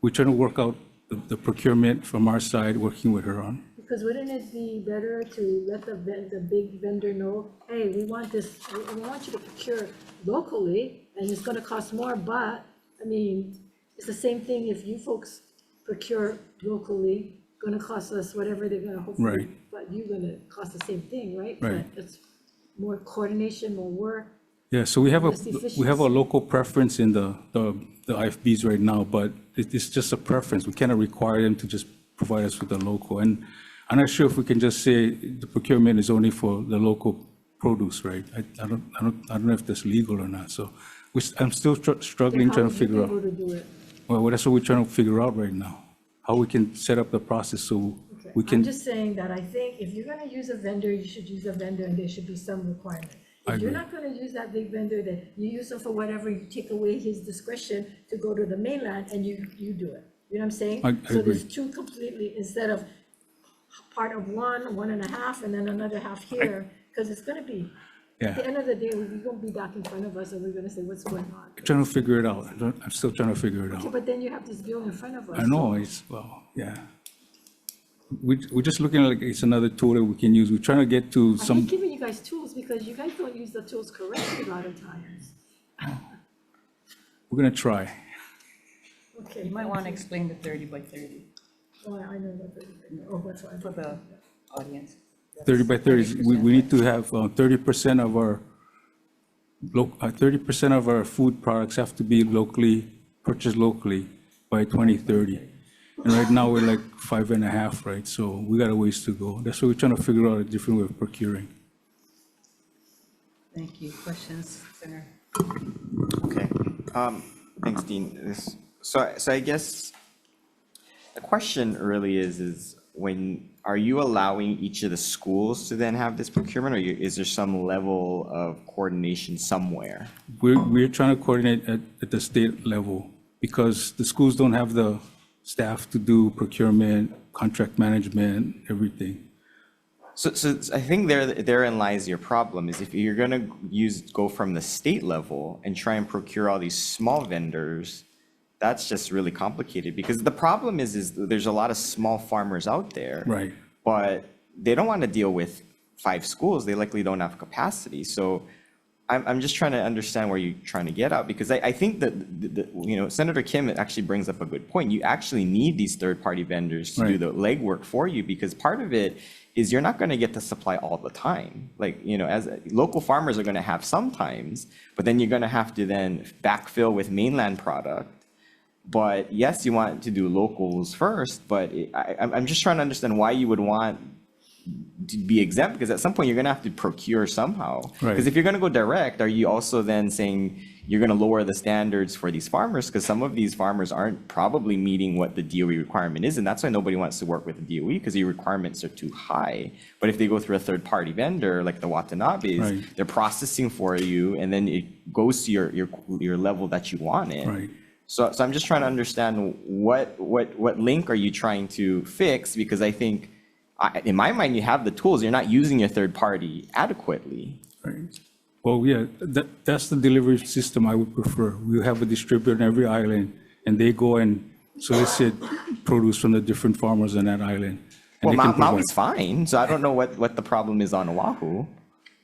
We're trying to work out the procurement from our side, working with her on. Because wouldn't it be better to let the big vendor know, hey, we want this, we want you to procure locally and it's gonna cost more, but, I mean, it's the same thing if you folks procure locally, gonna cost us whatever they're gonna hopefully. Right. But you're gonna cost the same thing, right? Right. But it's more coordination, more work. Yeah, so we have less a efficiency. local preference in the IFBs right now, but it's just a preference. We cannot require them to just provide us with the local. And I'm not sure if we can just say the procurement is only for the local produce, right? I don't know if that's legal or not. So I'm still struggling, trying to figure out. How would you be able to do it? Well, that's what we're trying to figure out right now, how we can set up the process so we I'm can. just saying that I think if you're gonna use a vendor, you should use a vendor and there should be some requirement. I If you're agree. not gonna use that big vendor, then you use him for whatever, you take away his discretion to go to the mainland and you do it. You know what I'm saying? I So there's agree. two completely, instead of part of one and a half, and then another half here, because it's gonna be, at Yeah. the end of the day, we're gonna be back in front of us and we're gonna say, what's going on? Trying to figure it out. I'm still trying to figure it Okay, out. but then you have this bill in front of us. I know, well, yeah. we're just looking like it's another tool that we can use. We're trying to get to I some, hate giving you guys tools because you guys don't use the tools correctly a lot of times. we're gonna try. Okay. You might want to explain the 30 by 30 Oh, I know what they're, oh, what's what? for the audience. 30 by 30, we need to have 30% of our, 30% of our food products have to be purchased locally by 2030. And right now, we're like 5.5, right? So we got a ways to go. That's why we're trying to figure out a different way of procuring. Thank you. Questions, Senator? Okay, thanks, Dean. So I guess the question really is are you allowing each of the schools to then have this procurement, or is there some level of coordination somewhere? We're trying to coordinate at the state level because the schools don't have the staff to do procurement, contract management, everything. So I think therein lies your problem, is if you're gonna go from the state level and try and procure all these small vendors, that's just really complicated, because the problem is there's a lot of small farmers out there. Right. But they don't want to deal with 5 schools. They likely don't have capacity. So I'm just trying to understand where you're trying to get at, because I think that Senator Kim actually brings up a good point. You actually need these third-party vendors to do the legwork for you, because part of it is you're not going to get the supply all the time. Like, as local farmers are going to have sometimes, but then you're going to have to then backfill with mainland product. But yes, you want to do locals first, but I'm just trying to understand why you would want to be exempt, because at some point you're going to have to procure somehow. Because if you're going to go direct, are you also then saying you're going to lower the standards for these farmers? Because some of these farmers aren't probably meeting what the DOE requirement is, and that's why nobody wants to work with the DOE, because the requirements are too high. But if they go through a third-party vendor like the Watanabes, they're processing for you, and then it goes to your level that you want it. Right. So I'm just trying to understand what link are you trying to fix? Because I think, in my mind, you have the tools. You're not using your third party adequately. Right. Well, yeah, that's the delivery system I would prefer. We have a distributor in every island, and they go and solicit produce from the different farmers on that island. Well, Maui's fine, so I don't know what the problem is on Oahu.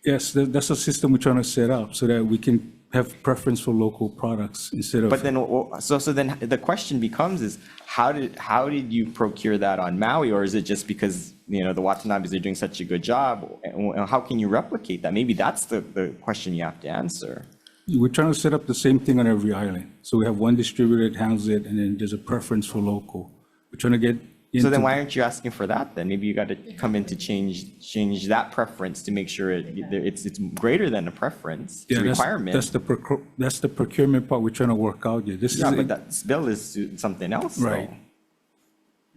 Yes, that's a system we're trying to set up so that we can have preference for local products instead of. But then, so then the question becomes is how did you procure that on Maui, or is it just because the Watanabes are doing such a good job? And how can you replicate that? Maybe that's the question you have to answer. We're trying to set up the same thing on every island. So we have one distributor that handles it, and then there's a preference for local. We're trying to get. So then why aren't you asking for that then? Maybe you got to come in to change that preference to make sure it's greater than a preference, it's a requirement. That's the procurement part we're trying to work out here. But that bill is something else. Right.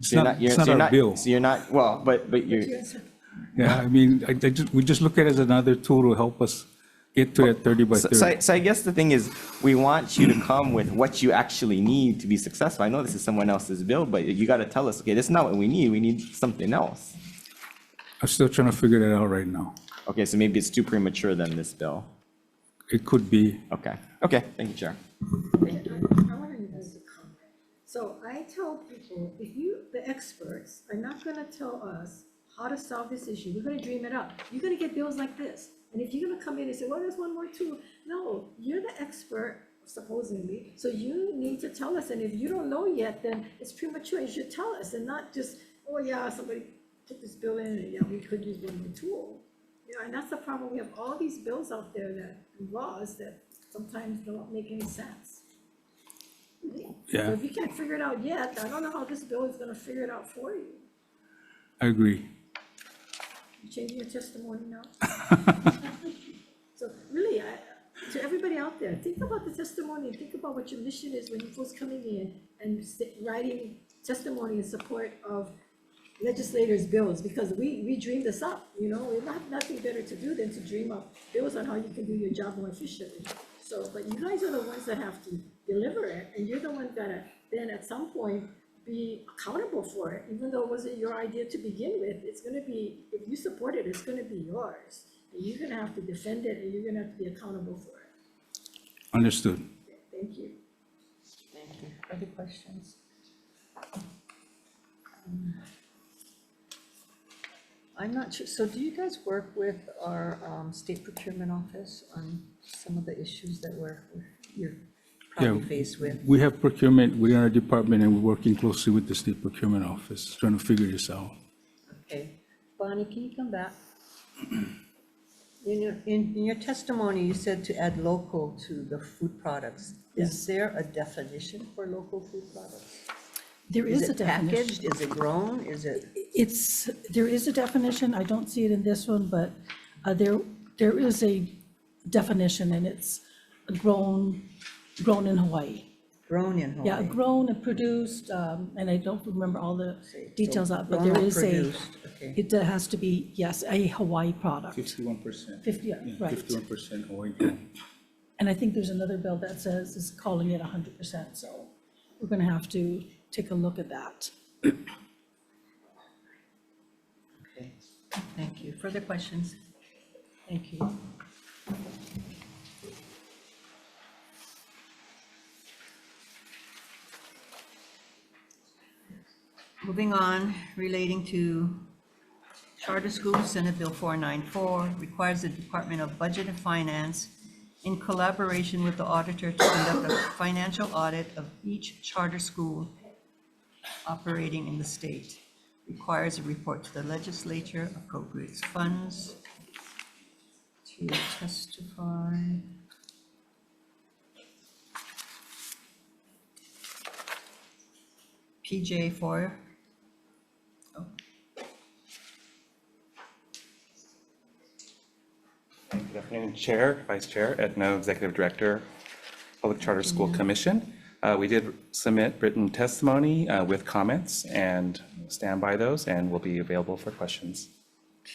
So It's not our bill. So you're not, well, but you're. Yeah, I mean, we just look at it as another tool to help us get to that 30 by 30. So I guess the thing is, we want you to come with what you actually need to be successful. I know this is someone else's bill, but you got to tell us, okay, this is not what we need something else. I'm still trying to figure that out right now. Okay, so maybe it's too premature then, this bill. It could be. Okay, thank you, Chair. I want to use a comment. So I tell people, the experts, are not going to tell us how to solve this issue. We're going to dream it up. You're going to get bills like this. And if you're going to come in and say, well, there's one more tool. No, you're the expert, supposedly. So you need to tell us. And if you don't know yet, then it's premature. You should tell us and not just, oh, yeah, somebody put this bill in and yeah, we could use one more tool. Yeah, and that's the problem. We have all these bills out there laws that sometimes don't make any sense. Yeah. So if you can't figure it out yet, I don't know how this bill is going to figure it out for you. I agree. You changing your testimony now? So really, to everybody out there, think about the testimony and think about what your mission is when you first coming in and writing testimony in support of legislators' bills, because we dream this up, we have nothing better to do than to dream up bills on how you can do your job more efficiently. So, but you guys are the ones that have to deliver it, and you're the ones that then at some point be accountable for it, even though it wasn't your idea to begin with. It's going to be, if you support it, it's going to be yours. And you're going to have to defend it, and you're going to have to be accountable for it. Understood. Thank you. Thank you. Other questions? I'm not sure, so do you guys work with our state procurement office on some of the issues that you're probably Yeah, faced with? we have procurement within our department, and we're working closely with the state procurement office, trying to figure this out. Okay, Bonnie, can you come back? In your testimony, you said to add local to the food products. Is there a definition for local food products? There is a Is it definition. packaged? Is it grown? Is it? There is a definition, I don't see it in this one, but there is a definition, and it's grown in Hawaii. Grown in Hawaii? Yeah, grown and produced, and I don't remember all the details of it, but grown there or is produced, okay. it has to be, yes, a Hawaii product. 51%. 50, yeah, right. 51% Hawaii. And I think there's another bill that says, is calling it 100%, so we're gonna have to take a look at that. Okay, thank you. Further questions? Thank you. Moving on, relating to charter schools, Senate Bill 494 requires the Department of Budget and Finance, in collaboration with the auditor, to conduct a financial audit of each charter school operating in the state. Requires a report to the legislature, appropriates funds to testify. PJ for. Good afternoon, Chair, Vice Chair, Edno, Executive Director, Public Charter School Commission. We did submit written testimony with comments and stand by those, and will be available for questions.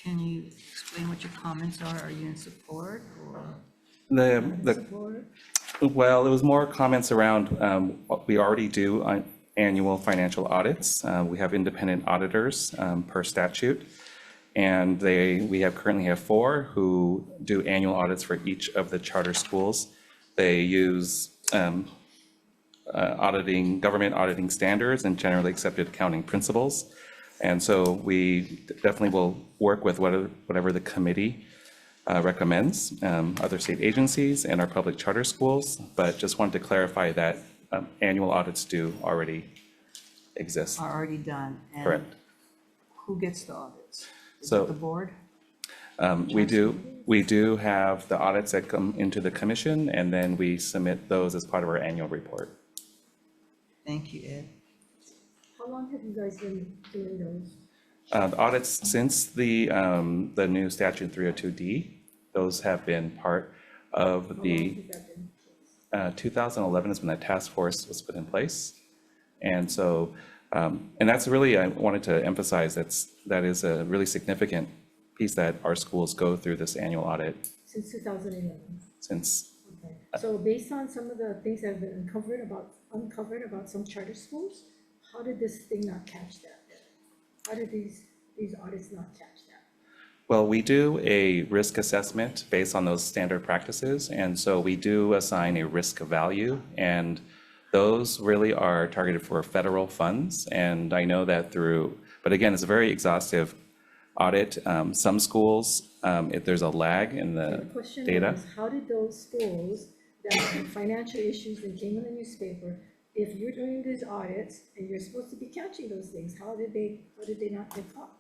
Can you explain what your comments are? Are you in support or? Well, it was more comments around what we already do on annual financial audits. We have independent auditors per statute. And we currently have 4 who do annual audits for each of the charter schools. They use government auditing standards and generally accepted accounting principles. And so we definitely will work with whatever the committee recommends, other state agencies and our public charter schools, but just wanted to clarify that annual audits do already exist. Are already done. And Correct. who gets the audits? Is So it the board? We do have the audits that come into the commission, and then we submit those as part of our annual report. Thank you, Ed. How long have you guys been doing those? The audits since the new statute 302D, those have been part of the 2011 is when that task force was put in place. And so, and that's really, I wanted to emphasize that is a really significant piece that our schools go through this annual audit Since 2011. since. Okay. So based on some of the things that have been uncovered about some charter schools, how did this thing not catch that? How did these audits not catch that? Well, we do a risk assessment based on those standard practices. And so we do assign a risk value, and those really are targeted for federal funds. And I know that but again, it's a very exhaustive audit. Some schools, if there's a lag in the question data. is, how did those schools that had financial issues that came in the newspaper, if you're doing these audits and you're supposed to be catching those things, how did they not get caught?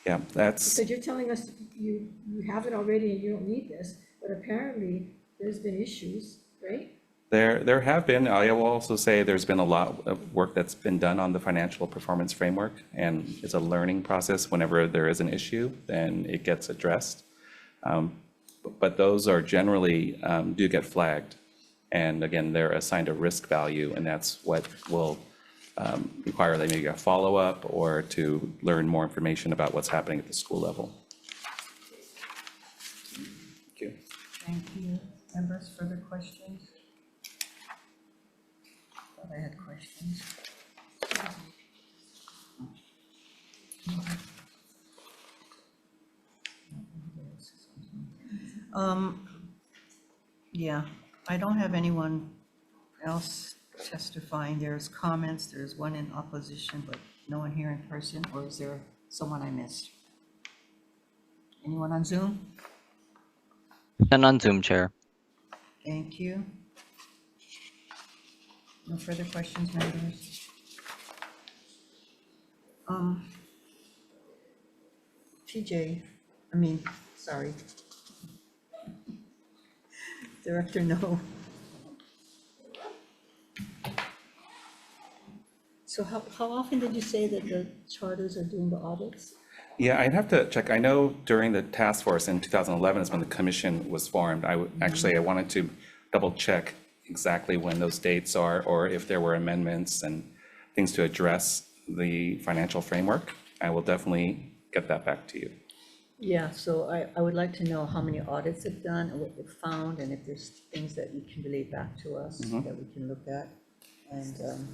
Yeah, that's. Because you're telling us you have it already and you don't need this, but apparently there's been issues, right? There have been, I will also say there's been a lot of work that's been done on the financial performance framework, and it's a learning process. Whenever there is an issue, then it gets addressed. But those are generally, do get flagged. And again, they're assigned a risk value, and that's what will require they maybe a follow-up or to learn more information about what's happening at the school level. Thank you. Thank you. Members, further questions? Thought I had questions. Yeah, I don't have anyone else testifying. There's comments, there's one in opposition, but no one here in person, or is there someone I missed? Anyone on Zoom? None on Zoom, Chair. Thank you. No further questions, members? Sorry. Director No. So how often did you say that the charters are doing the audits? Yeah, I'd have to check. I know during the task force in 2011 is when the commission was formed. I wanted to double check exactly when those dates are, or if there were amendments and things to address the financial framework. I will definitely get that back to you. Yeah, so I would like to know how many audits they've done and what they've found, and if there's things that you can relate back to us that we can look at. And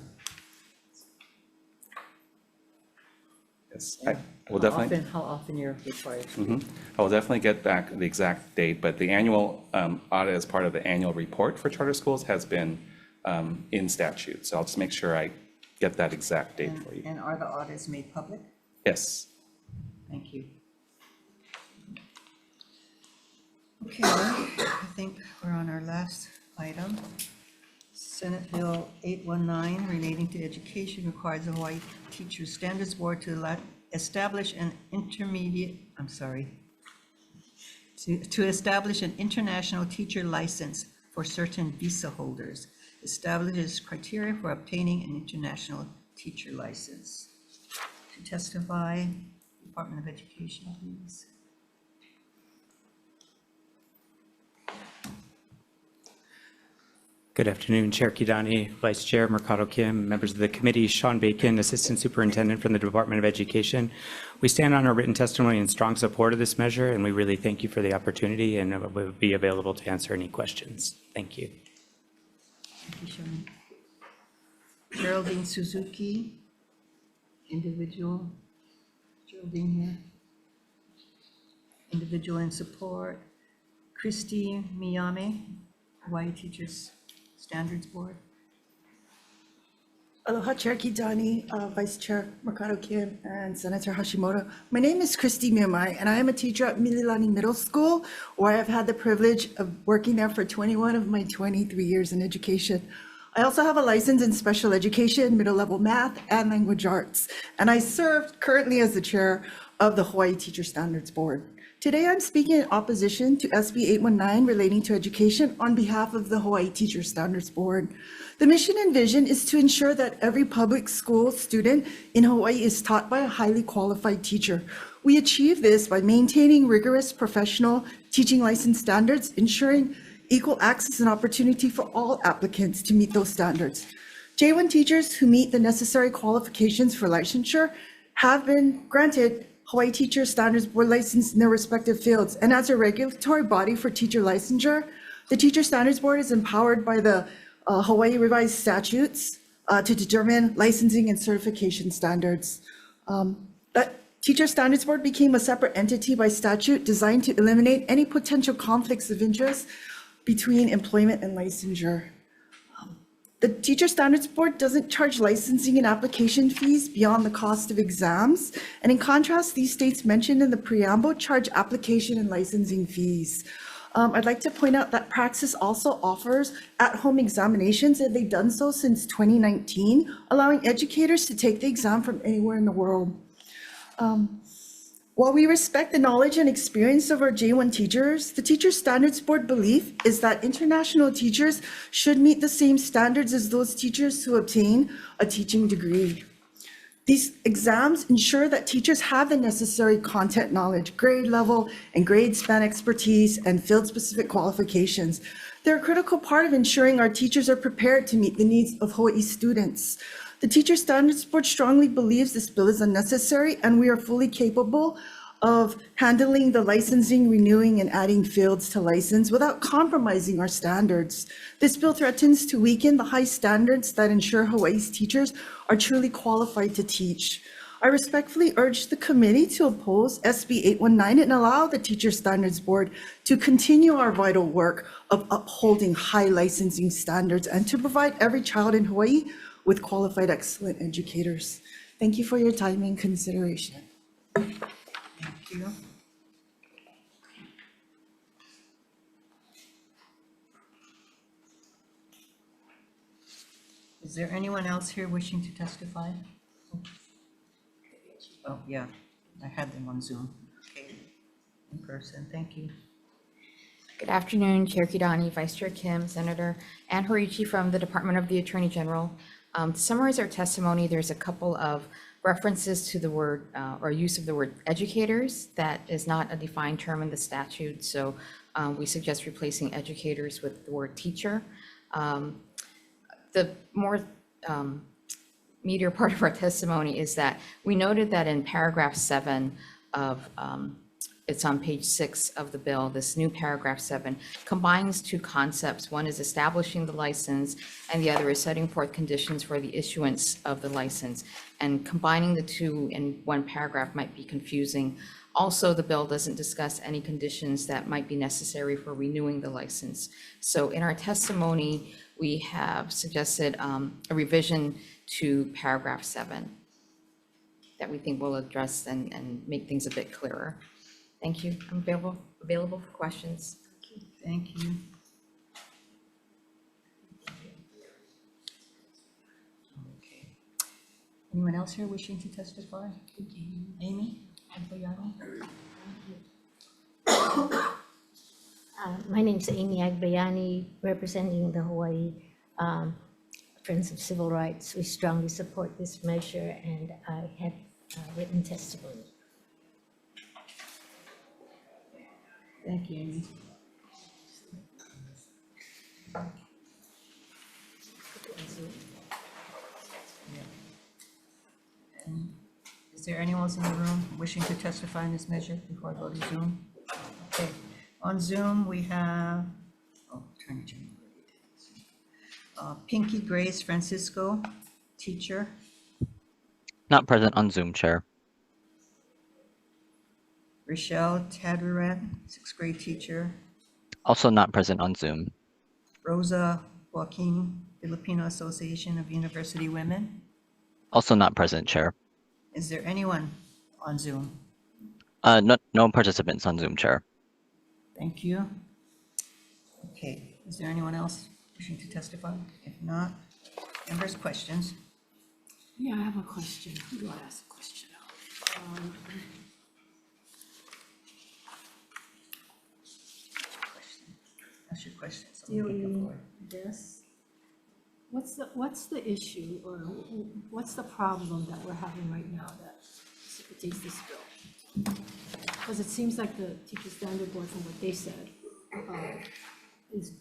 Yes, I will definitely. how often you're required to. Mhm. I will definitely get back the exact date, but the annual audit as part of the annual report for charter schools has been in statute. So I'll just make sure I get that exact date for you. And are the audits made public? Yes. Thank you. Okay, I think we're on our last item. Senate Bill 819 relating to education requires the Hawaii Teachers Standards Board to establish an to establish an international teacher license for certain visa holders. Establishes criteria for obtaining an international teacher license. To testify, Department of Education, please. Good afternoon, Chair Kidani, Vice Chair Mercado Kim, members of the committee, Sean Bacon, Assistant Superintendent from the Department of Education. We stand on our written testimony in strong support of this measure, and we really thank you for the opportunity, and we'll be available to answer any questions. Thank you. Thank you, Sean. Geraldine Suzuki, individual. Geraldine here. Individual in support. Christy Miyame, Hawaii Teachers Standards Board. Aloha, Chair Kidani, Vice Chair Mercado Kim, and Senator Hashimoto. My name is Christy Miyamai, and I am a teacher at Mililani Middle School, where I've had the privilege of working there for 21 of my 23 years in education. I also have a license in special education, middle level math, and language arts, and I serve currently as the chair of the Hawaii Teacher Standards Board. Today, I'm speaking in opposition to SB 819 relating to education on behalf of the Hawaii Teacher Standards Board. The mission and vision is to ensure that every public school student in Hawaii is taught by a highly qualified teacher. We achieve this by maintaining rigorous professional teaching license standards, ensuring equal access and opportunity for all applicants to meet those standards. J1 teachers who meet the necessary qualifications for licensure have been granted Hawaii Teacher Standards Board license in their respective fields. And as a regulatory body for teacher licensure, the Teacher Standards Board is empowered by the Hawaii revised statutes to determine licensing and certification standards. That Teacher Standards Board became a separate entity by statute designed to eliminate any potential conflicts of interest between employment and licensure. The Teacher Standards Board doesn't charge licensing and application fees beyond the cost of exams. And in contrast, these states mentioned in the preamble charge application and licensing fees. I'd like to point out that Praxis also offers at-home examinations, and they've done so since 2019, allowing educators to take the exam from anywhere in the world. While we respect the knowledge and experience of our J1 teachers, the Teacher Standards Board belief is that international teachers should meet the same standards as those teachers who obtain a teaching degree. These exams ensure that teachers have the necessary content knowledge, grade level and grade span expertise, and field-specific qualifications. They're a critical part of ensuring our teachers are prepared to meet the needs of Hawaii students. The Teacher Standards Board strongly believes this bill is unnecessary, and we are fully capable of handling the licensing, renewing, and adding fields to license without compromising our standards. This bill threatens to weaken the high standards that ensure Hawaii's teachers are truly qualified to teach. I respectfully urge the committee to oppose SB 819 and allow the Teacher Standards Board to continue our vital work of upholding high licensing standards and to provide every child in Hawaii with qualified, excellent educators. Thank you for your time and consideration. Thank you. Is there anyone else here wishing to testify? Oh, yeah, I had them on Zoom. Okay, in person, thank you. Good afternoon, Chair Kidani, Vice Chair Kim, Senator Ann Horiuchi from the Department of the Attorney General. To summarize our testimony, there's a couple of references to the word or use of the word educators. That is not a defined term in the statute, so we suggest replacing educators with the word teacher. The more meatier part of our testimony is that we noted that in paragraph 7 of it's on page 6 of the bill. This new paragraph 7 combines two concepts. One is establishing the license, and the other is setting forth conditions for the issuance of the license. And combining the two in one paragraph might be confusing. Also, the bill doesn't discuss any conditions that might be necessary for renewing the license. So in our testimony, we have suggested a revision to paragraph 7 that we think will address and make things a bit clearer. Thank you. I'm available for questions. Thank you. Okay. Anyone else here wishing to testify? Amy? My name is Amy Agbayani, representing the Hawaii Friends of Civil Rights. We strongly support this measure, and I have written testimony. Thank you, Amy. And is there anyone else in the room wishing to testify in this measure before I go to Zoom? Okay, on Zoom we have, Attorney General. Pinky Grace Francisco, teacher. Not present on Zoom, Chair. Rochelle Tadriret, 6th grade teacher. Also not present on Zoom. Rosa Joaquin, Filipino Association of University Women. Also not present, Chair. Is there anyone on Zoom? No participants on Zoom, Chair. Thank you. Okay, is there anyone else wishing to testify? If not, members' questions? Yeah, I have a question. Who do I ask a question of? Ask your question. Yes. What's the issue, or what's the problem that we're having right now that precipitates this bill? Because it seems like the Teacher Standard Board, from what they said, is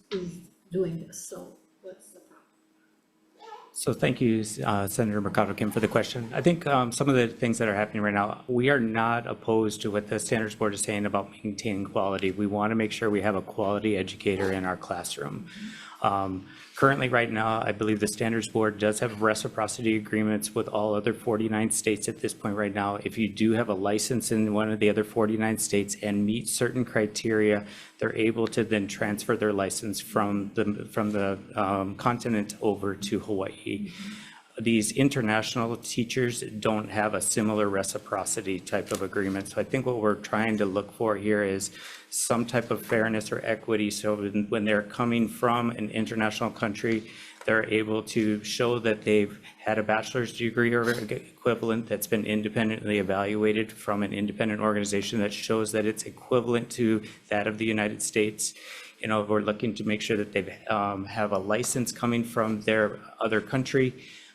doing this. So what's the problem? So thank you, Senator Mercado Kim, for the question. I think some of the things that are happening right now, we are not opposed to what the Standards Board is saying about maintaining quality. We want to make sure we have a quality educator in our classroom. Currently, right now, I believe the Standards Board does have reciprocity agreements with all other 49 states at this point right now. If you do have a license in one of the other 49 states and meet certain criteria, they're able to then transfer their license from the continent over to Hawaii. These international teachers don't have a similar reciprocity type of agreement. So I think what we're trying to look for here is some type of fairness or equity. So when they're coming from an international country, they're able to show that they've had a bachelor's degree or equivalent that's been independently evaluated from an independent organization that shows that it's equivalent to that of the United States. You know, we're looking to make sure that they have a license coming from their other country.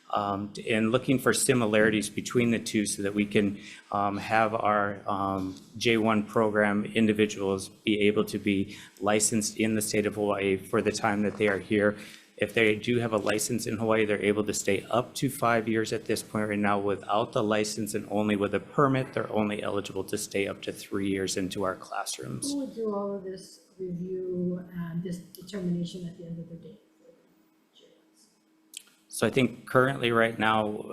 And looking for similarities between the two so that we can have our J1 program individuals be able to be licensed in the state of Hawaii for the time that they are here. If they do have a license in Hawaii, they're able to stay up to 5 years at this point right now. Without the license and only with a permit, they're only eligible to stay up to 3 years into our classrooms. Who would do all of this review and this determination at the end of the day? So I think currently right now,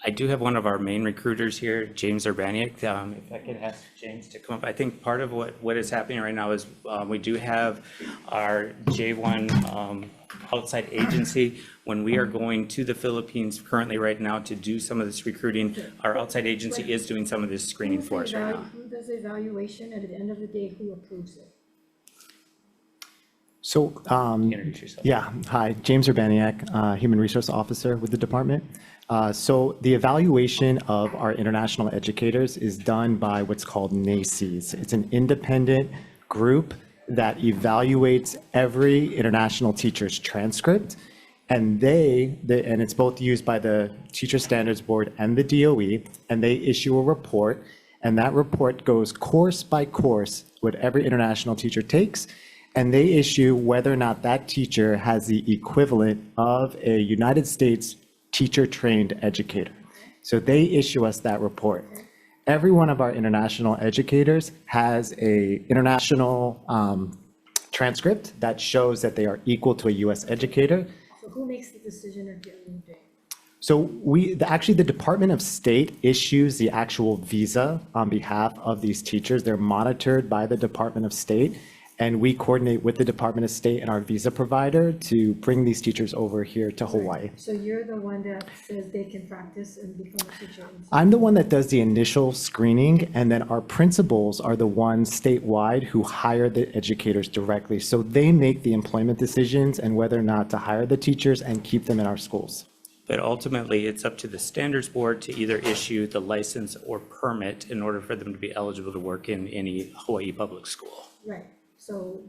I do have one of our main recruiters here, James Urbaniak. If I can ask James to come up. I think part of what is happening right now is we do have our J1 outside agency. When we are going to the Philippines currently right now to do some of this recruiting, our outside agency is doing some of this screening for us right now. Who does the evaluation, and at the end of the day, who approves it? So, Introduce yourself. yeah, hi, James Urbaniak, Human Resource Officer with the department. So the evaluation of our international educators is done by what's called NACES. It's an independent group that evaluates every international teacher's transcript. And and it's both used by the Teacher Standards Board and the DOE, and they issue a report. And that report goes course by course, what every international teacher takes. And they issue whether or not that teacher has the equivalent of a United States teacher-trained educator. So they issue us that report. Every one of our international educators has a international transcript that shows that they are equal to a US educator. So who makes the decision of getting moved in? So actually the Department of State issues the actual visa on behalf of these teachers. They're monitored by the Department of State. And we coordinate with the Department of State and our visa provider to bring these teachers over here to Hawaii. So you're the one that says they can practice and become a teacher? I'm the one that does the initial screening, and then our principals are the ones statewide who hire the educators directly. So they make the employment decisions and whether or not to hire the teachers and keep them in our schools. But ultimately, it's up to the standards board to either issue the license or permit in order for them to be eligible to work in any Hawaii public school. Right, so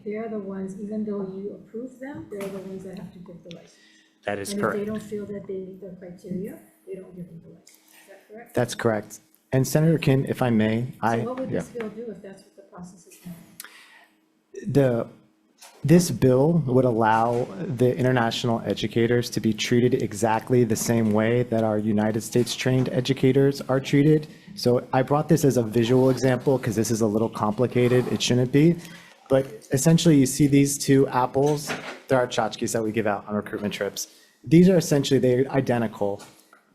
they're the ones, even though you approve them, they're the ones that have to give the license. That is And if correct. they don't feel that they meet the criteria, they don't give them the license. Is that correct? That's correct. And Senator Kim, if I may, So what would this bill do if that's what the process is now? This bill would allow the international educators to be treated exactly the same way that our United States trained educators are treated. So I brought this as a visual example because this is a little complicated. It shouldn't be. But essentially, you see these two apples. They're our tchotchkes that we give out on recruitment trips. These are essentially, they're identical.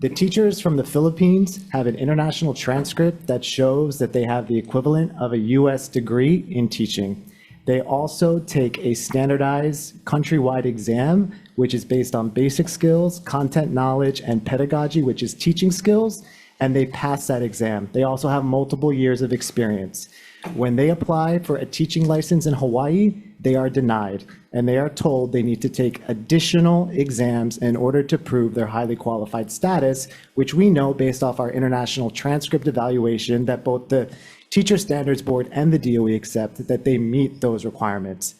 The teachers from the Philippines have an international transcript that shows that they have the equivalent of a US degree in teaching. They also take a standardized countrywide exam, which is based on basic skills, content knowledge, and pedagogy, which is teaching skills, and they pass that exam. They also have multiple years of experience. When they apply for a teaching license in Hawaii, they are denied, and they are told they need to take additional exams in order to prove their highly qualified status, which we know based off our international transcript evaluation that both the Teacher Standards Board and the DOE accept that they meet those requirements.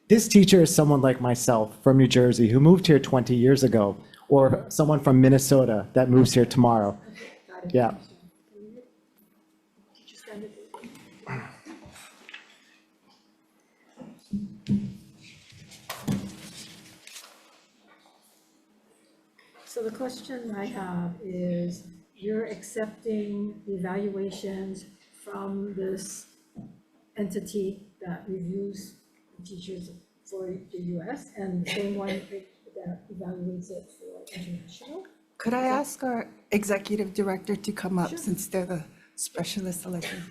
This teacher is someone like myself from New Jersey who moved here 20 years ago, or someone from Minnesota that moves here tomorrow. Yeah. So the question I have is, you're accepting evaluations from this entity that reviews teachers for the US and the same one that evaluates it for international? Could I ask our executive director to come up since they're the specialist elected?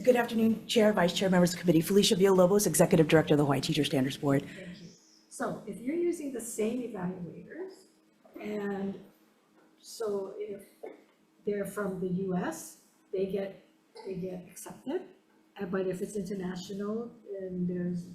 Good afternoon, Chair, Vice Chair, members of the committee. Felicia Villalobos, Executive Director of the Hawaii Teacher Standards Board. Thank you. So if you're using the same evaluators, and so if they're from the US, they get accepted, but if it's international, then there's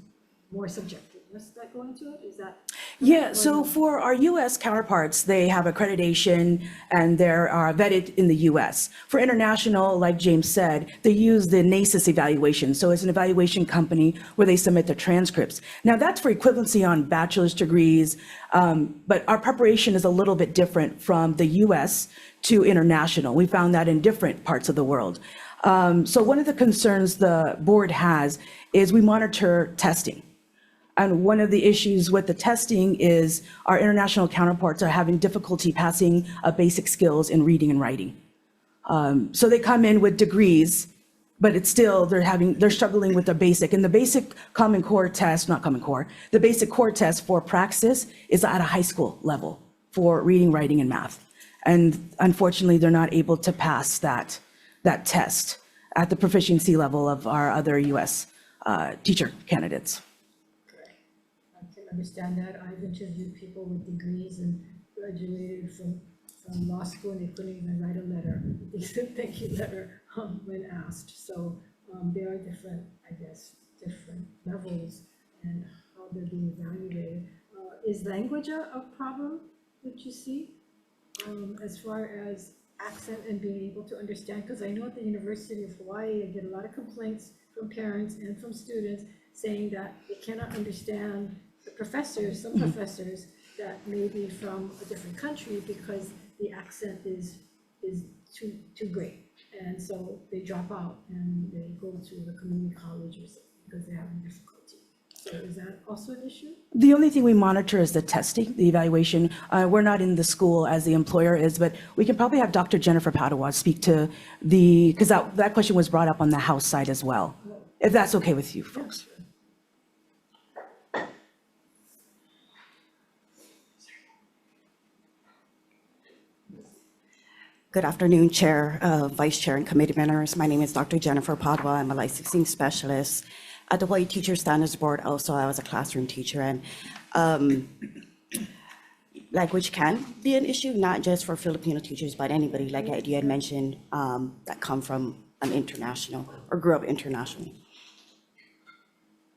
more subjectiveness that go into it, is that? Yeah, so for our US counterparts, they have accreditation and they're vetted in the US. For international, like James said, they use the NACES evaluation. So it's an evaluation company where they submit their transcripts. Now that's for equivalency on bachelor's degrees, but our preparation is a little bit different from the US to international. We found that in different parts of the world. So one of the concerns the board has is we monitor testing. And one of the issues with the testing is our international counterparts are having difficulty passing basic skills in reading and writing. So they come in with degrees, but it's still, they're struggling with the basic. And the basic Common Core test, the basic core test for praxis is at a high school level for reading, writing, and math. And unfortunately, they're not able to pass that test at the proficiency level of our other US teacher candidates. Understand that. I've interviewed people with degrees and graduated from law school and they couldn't even write a letter. They said thank you letter when asked. So There are different, I guess, different levels and how they're being evaluated. Is language a problem that you see? As far as accent and being able to understand? Because I know at the University of Hawaii, I get a lot of complaints from parents and from students saying that they cannot understand the professors, some professors that may be from a different country because the accent is too great. And so they drop out and they go to the community college or something because they're having difficulty. So is that also an issue? The only thing we monitor is the testing, the evaluation. We're not in the school as the employer is, but we can probably have Dr. Jennifer Padua speak to because that question was brought up on the House side as well, if that's okay with you folks. Good afternoon, Chair, Vice Chair, and committee members. My name is Dr. Jennifer Padua. I'm a licensing specialist at the Hawaii Teacher Standards Board. Also, I was a classroom teacher, and language can be an issue, not just for Filipino teachers, but anybody, like you had mentioned, that come from an international or grew up internationally.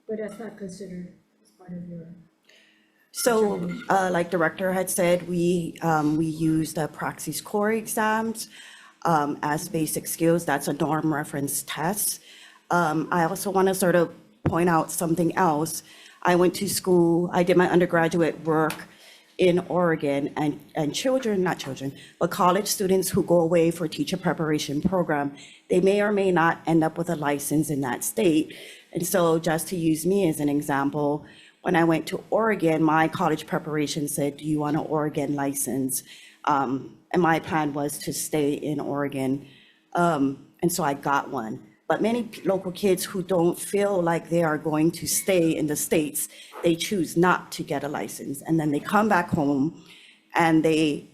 But that's not considered as part of your... So, like Director had said, we use the Praxis Core exams as basic skills. That's a norm reference test. I also want to sort of point out something else. I went to school, I did my undergraduate work in Oregon, and college students who go away for teacher preparation program, they may or may not end up with a license in that state. And so just to use me as an example, when I went to Oregon, my college preparation said, do you want an Oregon license? And my plan was to stay in Oregon. And so I got one. But many local kids who don't feel like they are going to stay in the States, they choose not to get a license. And then they come back home and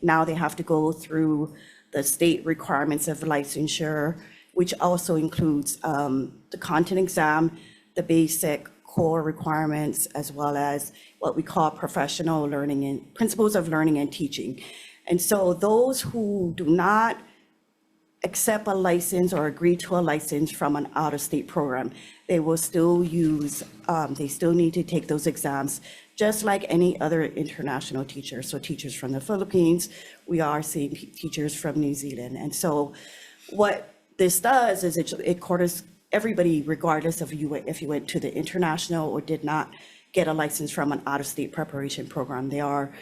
now they have to go through the state requirements of licensure, which also includes the content exam, the basic core requirements, as well as what we call professional learning and principles of learning and teaching. And so those who do not accept a license or agree to a license from an out-of-state program, they will still use, they still need to take those exams, just like any other international teacher. So teachers from the Philippines, we are seeing teachers from New Zealand. And so what this does is it quarters everybody, regardless of if you went to the international or did not get a license from an out-of-state preparation program, they are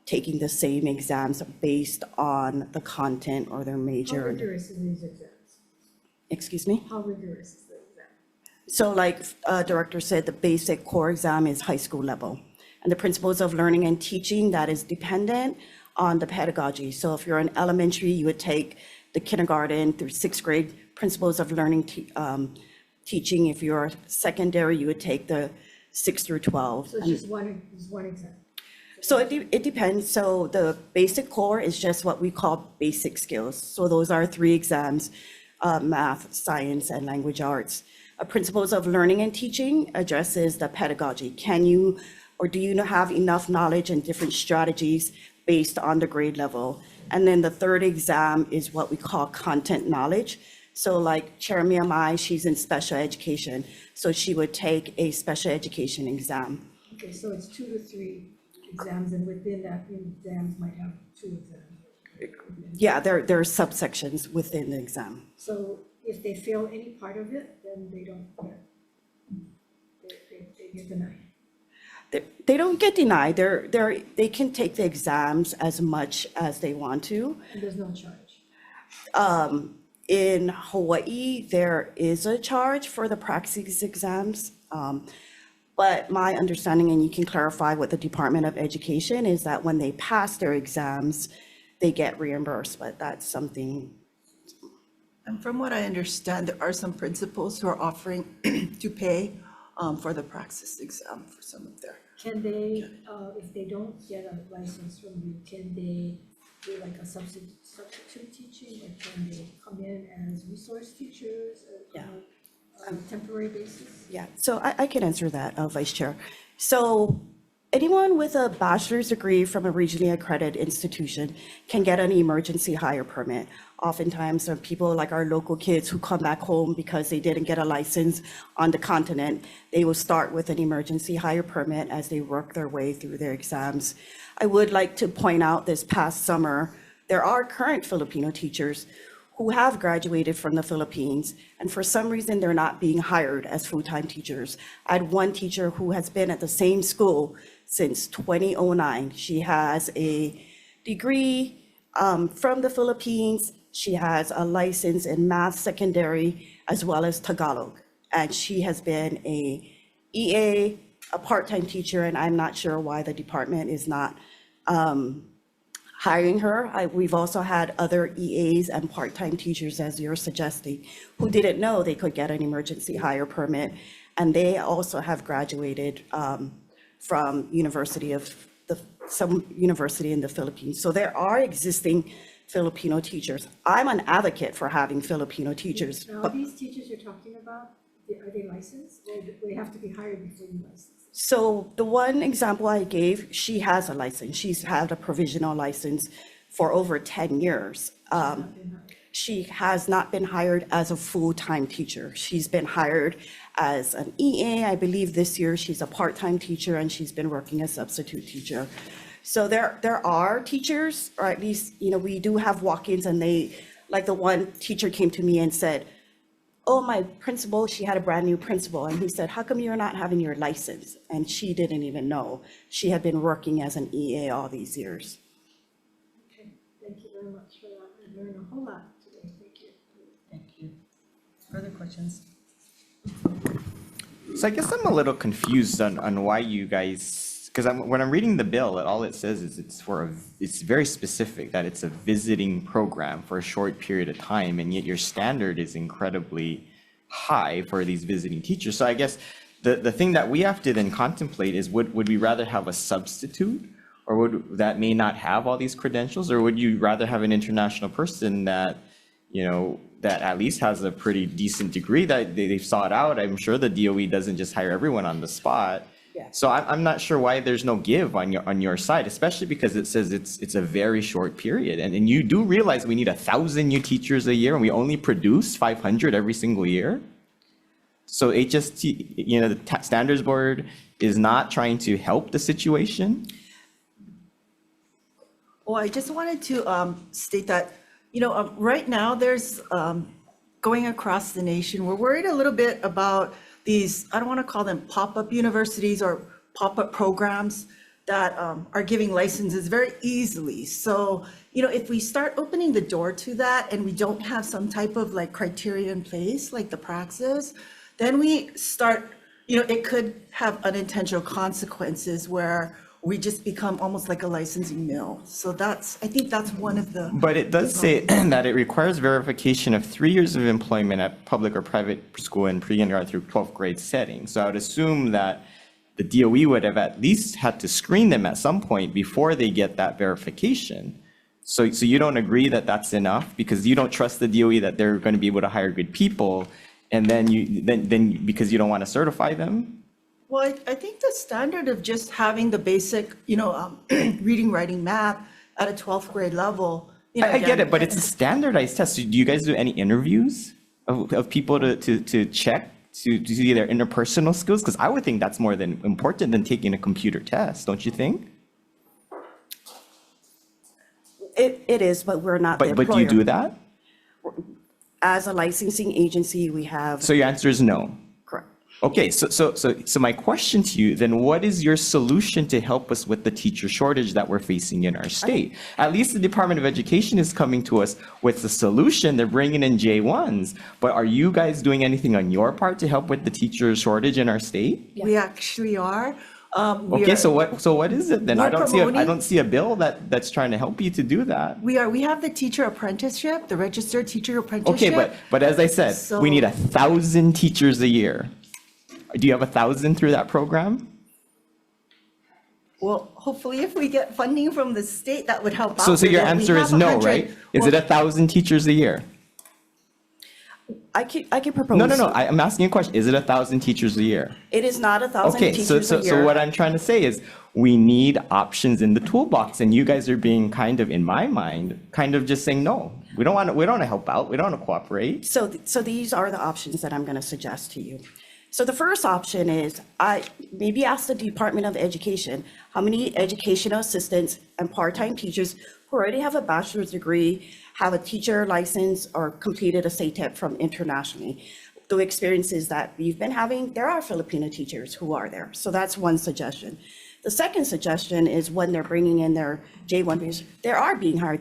taking the same exams based on the content or their major. How rigorous are these exams? Excuse me? How rigorous is the exam? So like Director said, the basic core exam is high school level. And the principles of learning and teaching, that is dependent on the pedagogy. So if you're in elementary, you would take the kindergarten through sixth grade principles of learning teaching. If you're secondary, you would take the 6 through 12. So it's just one exam? So it depends. So the basic core is just what we call basic skills. So those are 3 exams, math, science, and language arts. Principles of learning and teaching addresses the pedagogy. Can you or do you have enough knowledge and different strategies based on the grade level? And then the 3rd exam is what we call content knowledge. So like Chair Miyamai, she's in special education. So she would take a special education exam. Okay, so it's 2 to 3 exams, and within that, exams might have 2 exams. Yeah, there are subsections within the exam. So if they fail any part of it, then they don't get, they get denied. They don't get denied. They can take the exams as much as they want to. And there's no charge? In Hawaii, there is a charge for the Praxis exams. But my understanding, and you can clarify with the Department of Education, is that when they pass their exams, they get reimbursed, but that's something. And from what I understand, there are some principals who are offering to pay for the Praxis exam for some of their. Can they, if they don't get a license from you, can they do like a substitute teaching, or can they come in as resource teachers on a temporary basis? Yeah, so I can answer that, Vice Chair. So anyone with a bachelor's degree from a regionally accredited institution can get an emergency hire permit. Oftentimes, there are people like our local kids who come back home because they didn't get a license on the continent. They will start with an emergency hire permit as they work their way through their exams. I would like to point out this past summer, there are current Filipino teachers who have graduated from the Philippines, and for some reason, they're not being hired as full-time teachers. I had one teacher who has been at the same school since 2009. She has a degree from the Philippines. She has a license in math secondary as well as Tagalog. And she has been a EA, a part-time teacher, and I'm not sure why the department is not hiring her. We've also had other EAs and part-time teachers, as you're suggesting, who didn't know they could get an emergency hire permit. And they also have graduated from some university in the Philippines. So there are existing Filipino teachers. I'm an advocate for having Filipino teachers. Now, these teachers you're talking about, are they licensed, or do they have to be hired before you license? So the one example I gave, she has a license. She's had a provisional license for over 10 years. She has not been hired as a full-time teacher. She's been hired as an EA. I believe this year she's a part-time teacher, and she's been working as substitute teacher. So there are teachers, or at least, we do have walk-ins, and like the one teacher came to me and said, oh, my principal, she had a brand new principal. And he said, how come you're not having your license? And she didn't even know. She had been working as an EA all these years. Okay, thank you very much for that. I learned a whole lot today. Thank you. Thank you. Further questions? So I guess I'm a little confused on why you guys, because when I'm reading the bill, all it says is it's very specific that it's a visiting program for a short period of time, and yet your standard is incredibly high for these visiting teachers. So I guess the thing that we have to then contemplate is would we rather have a substitute, or would that may not have all these credentials, or would you rather have an international person that, that at least has a pretty decent degree that they've sought out? I'm sure the DOE doesn't just hire everyone on the spot. Yeah. So I'm not sure why there's no give on your side, especially because it says it's a very short period. And you do realize we need 1,000 new teachers a year, and we only produce 500 every single year. So HST, the Standards Board is not trying to help the situation. Well, I just wanted to state that, right now there's going across the nation, we're worried a little bit about these, I don't want to call them pop-up universities or pop-up programs that are giving licenses very easily. So, if we start opening the door to that and we don't have some type of criteria in place, like the praxis, then we start, it could have unintentional consequences where we just become almost like a licensing mill. So I think that's one of the. But it does say that it requires verification of 3 years of employment at public or private school in pre-kindergarten through 12th grade setting. So I would assume that the DOE would have at least had to screen them at some point before they get that verification. So you don't agree that that's enough because you don't trust the DOE that they're going to be able to hire good people, and then because you don't want to certify them? Well, I think the standard of just having the basic, reading, writing, math at a 12th grade level. I get it, but it's a standardized test. So do you guys do any interviews of people to check to see their interpersonal skills? Because I would think that's more than important than taking a computer test, don't you think? It is, but we're not the employer. But do you do that? As a licensing agency, we have. So your answer is no? Correct. Okay, so my question to you, then what is your solution to help us with the teacher shortage that we're facing in our state? At least the Department of Education is coming to us with the solution. They're bringing in J1s, but are you guys doing anything on your part to help with the teacher shortage in our state? We actually are. Okay, so what is it then? I don't see a bill that's trying to help you to do that. We have the teacher apprenticeship, the registered teacher apprenticeship. Okay, but as I said, we need 1,000 teachers a year. Do you have 1,000 through that program? Well, hopefully if we get funding from the state, that would help out. So your answer is no, right? Is it 1,000 teachers a year? I can propose. No. I'm asking you a question. Is it 1,000 teachers a year? It is not 1,000 Okay, teachers a year. so what I'm trying to say is we need options in the toolbox, and you guys are being kind of, in my mind, kind of just saying, no, we don't want to help out. We don't want to cooperate. So these are the options that I'm going to suggest to you. So the first option is maybe ask the Department of Education how many educational assistants and part-time teachers who already have a bachelor's degree, have a teacher license, or completed a CETEP from internationally. The experiences that we've been having, there are Filipino teachers who are there. So that's one suggestion. The second suggestion is when they're bringing in their J1 teachers, they are being hired.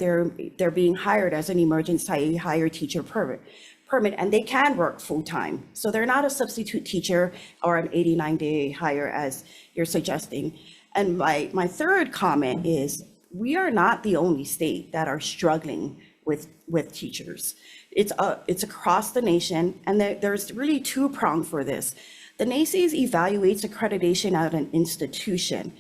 They're being hired as an emergency hire teacher permit, and they can work full-time. So they're not a substitute teacher or an 89-day hire as you're suggesting. And my third comment is we are not the only state that are struggling with teachers. It's across the nation, and there's really two-pronged for this. The NACES evaluates accreditation at an institution.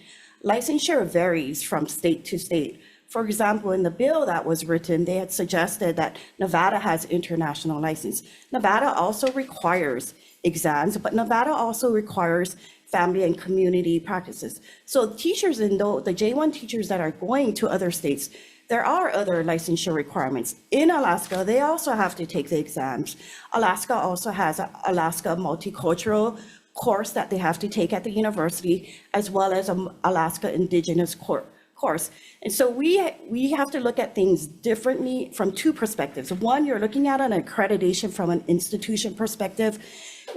Licensure varies from state to state. For example, in the bill that was written, they had suggested that Nevada has international license. Nevada also requires exams, but Nevada also requires family and community practices. So teachers in the J1 teachers that are going to other states, there are other licensure requirements. In Alaska, they also have to take the exams. Alaska also has an Alaska multicultural course that they have to take at the university, as well as an Alaska Indigenous course. And so we have to look at things differently from two perspectives. One, you're looking at an accreditation from an institution perspective.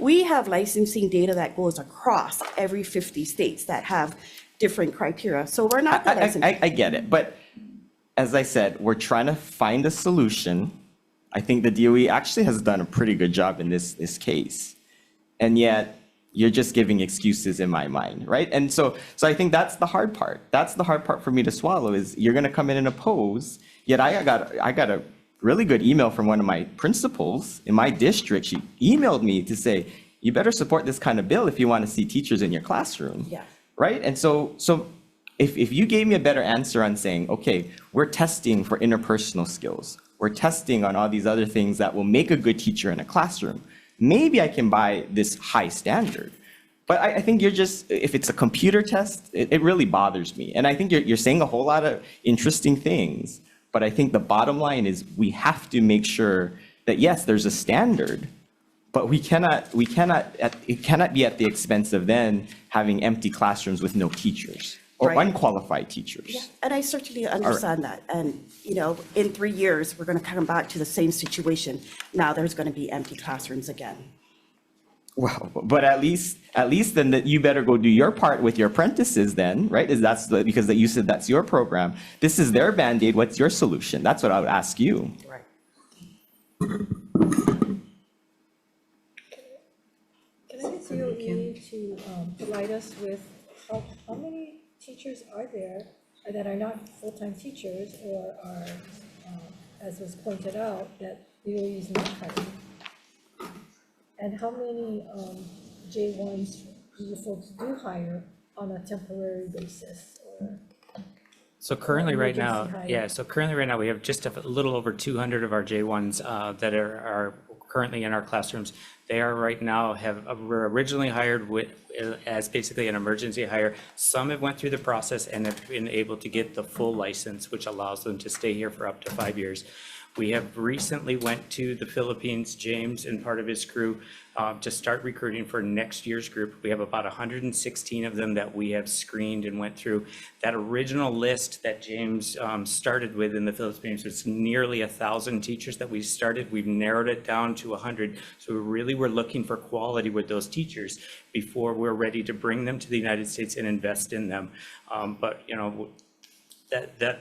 We have licensing data that goes across every 50 states that have different criteria. So we're not the licensing. I get it, but as I said, we're trying to find a solution. I think the DOE actually has done a pretty good job in this case. And yet, you're just giving excuses in my mind, right? And so I think that's the hard part. That's the hard part for me to swallow is you're going to come in and oppose. Yet I got a really good email from one of my principals in my district. She emailed me to say, you better support this kind of bill if you want to see teachers in your classroom, Yeah. right? And so if you gave me a better answer on saying, okay, we're testing for interpersonal skills, we're testing on all these other things that will make a good teacher in a classroom, maybe I can buy this high standard. But I think you're just, if it's a computer test, it really bothers me. And I think you're saying a whole lot of interesting things, but I think the bottom line is we have to make sure that yes, there's a standard, but it cannot be at the expense of then having empty classrooms with no teachers or Right. unqualified teachers. Yeah, and I certainly understand that. And, in 3 years, we're going to come back to the same situation. Now there's going to be empty classrooms again. Well, but at least then that you better go do your part with your apprentices then, right? Because you said that's your program. This is their Band-Aid. What's your solution? That's what I would ask you. Right. Can I get DOE to provide us with how many teachers are there that are not full-time teachers or are, as was pointed out, that DOE is not hiring? And how many J1s you folks do hire on a temporary basis or? So currently right now, emergency hire? we have just a little over 200 of our J1s that are currently in our classrooms. They are right now were originally hired as basically an emergency hire. Some have went through the process and have been able to get the full license, which allows them to stay here for up to 5 years. We have recently went to the Philippines, James and part of his crew, to start recruiting for next year's group. We have about 116 of them that we have screened and went through. That original list that James started with in the Philippines was nearly 1,000 teachers that we started. We've narrowed it down to 100. So we really were looking for quality with those teachers before we're ready to bring them to the United States and invest in them. But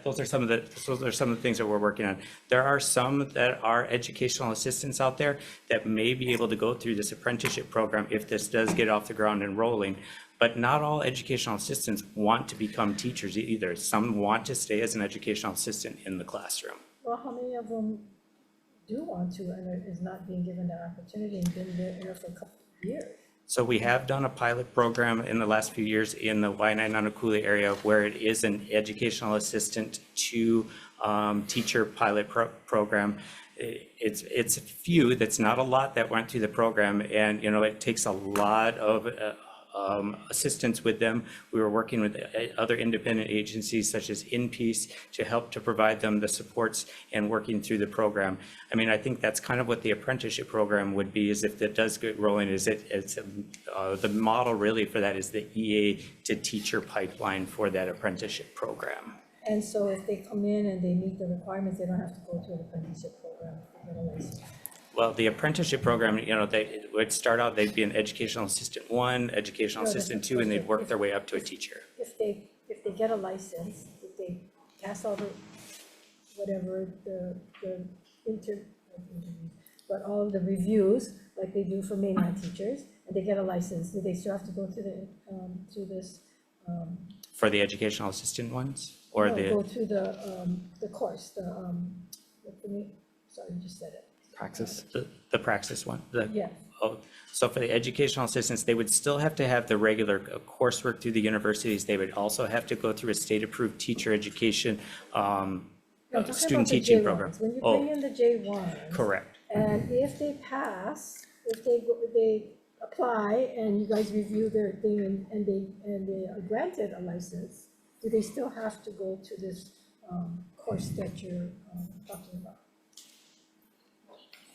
those are some of the things that we're working on. There are some that are educational assistants out there that may be able to go through this apprenticeship program if this does get off the ground and rolling. But not all educational assistants want to become teachers either. Some want to stay as an educational assistant in the classroom. Well, how many of them do want to and is not being given that opportunity and been there for a couple of years? So we have done a pilot program in the last few years in the Waianae Nanakuli area where it is an educational assistant to teacher pilot program. It's a few, that's not a lot that went through the program, and it takes a lot of assistance with them. We were working with other independent agencies such as InPeace to help to provide them the supports and working through the program. I mean, I think that's kind of what the apprenticeship program would be, is if it does get rolling, the model really for that is the EA to teacher pipeline for that apprenticeship program. And so if they come in and they meet the requirements, they don't have to go to an apprenticeship program to get a license. Well, the apprenticeship program, they would start out, they'd be an educational assistant 1, educational assistant 2, and they'd work their way up to a teacher. If they get a license, if they pass all the, whatever, but all of the reviews, like they do for mainline teachers, and they get a license, do they still have to go to this? For the educational assistant ones? Or No, the go to the course, sorry, you just said it. Praxis? the praxis one? Yes. So for the educational assistants, they would still have to have the regular coursework through the universities. They would also have to go through a state-approved teacher education No, I'm talking student about the teaching J1s. program. When you bring in the J1s. Correct. And if they pass, if they apply and you guys review their thing and they are granted a license, do they still have to go to this course that you're talking about?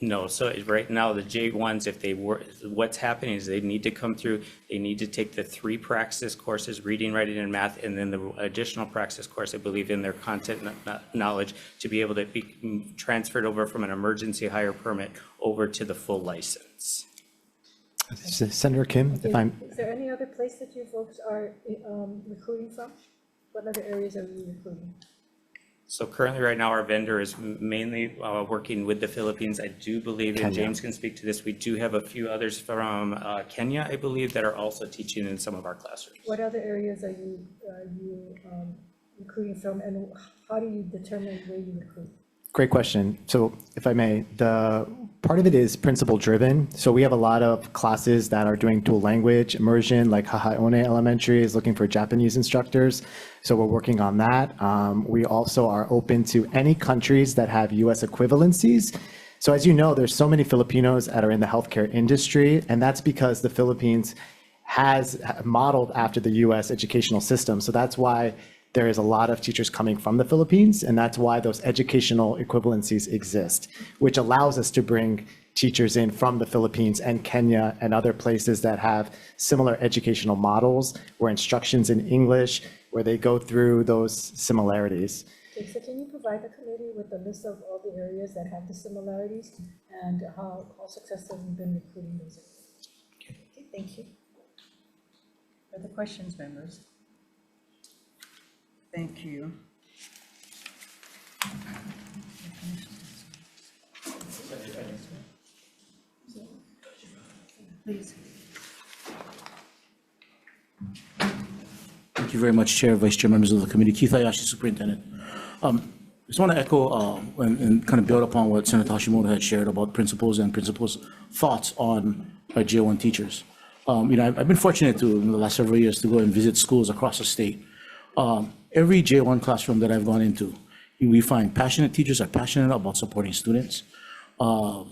No, so right now, the J1s, if they were, what's happening is they need to come through, they need to take the 3 praxis courses, reading, writing, and math, and then the additional praxis course, I believe, in their content knowledge, to be able to be transferred over from an emergency hire permit over to the full license. Senator Kim, if I'm, Is there any other place that you folks are recruiting from? What other areas are you recruiting? So currently, right now, our vendor is mainly working with the Philippines. I do believe, and James can speak to this, we do have a few others from Kenya, I believe, that are also teaching in some of our classrooms. What other areas are you recruiting from, and how do you determine where you recruit? great question. So if I may, the part of it is principal driven. So we have a lot of classes that are doing dual language immersion, like Hawai'i Elementary is looking for Japanese instructors. So we're working on that. We also are open to any countries that have US equivalencies. So as you know, there's so many Filipinos that are in the healthcare industry, and that's because the Philippines has modeled after the US educational system. So that's why there is a lot of teachers coming from the Philippines, and that's why those educational equivalencies exist, which allows us to bring teachers in from the Philippines and Kenya and other places that have similar educational models, where instruction's in English, where they go through those similarities. Okay, so can you provide the committee with a list of all the areas that have the similarities and how successful you've been recruiting those areas? Okay, thank you. Other questions, members? Thank you. Please. Thank you very much, Chair, Vice Chair, members of the committee. Keith Hayashi, Superintendent. I just want to echo and kind of build upon what Senator Hashimoto had shared about principals and principals' thoughts on our J1 teachers. I've been fortunate to, in the last several years, to go and visit schools across the state. Every J1 classroom that I've gone into, we find passionate teachers are passionate about supporting students. All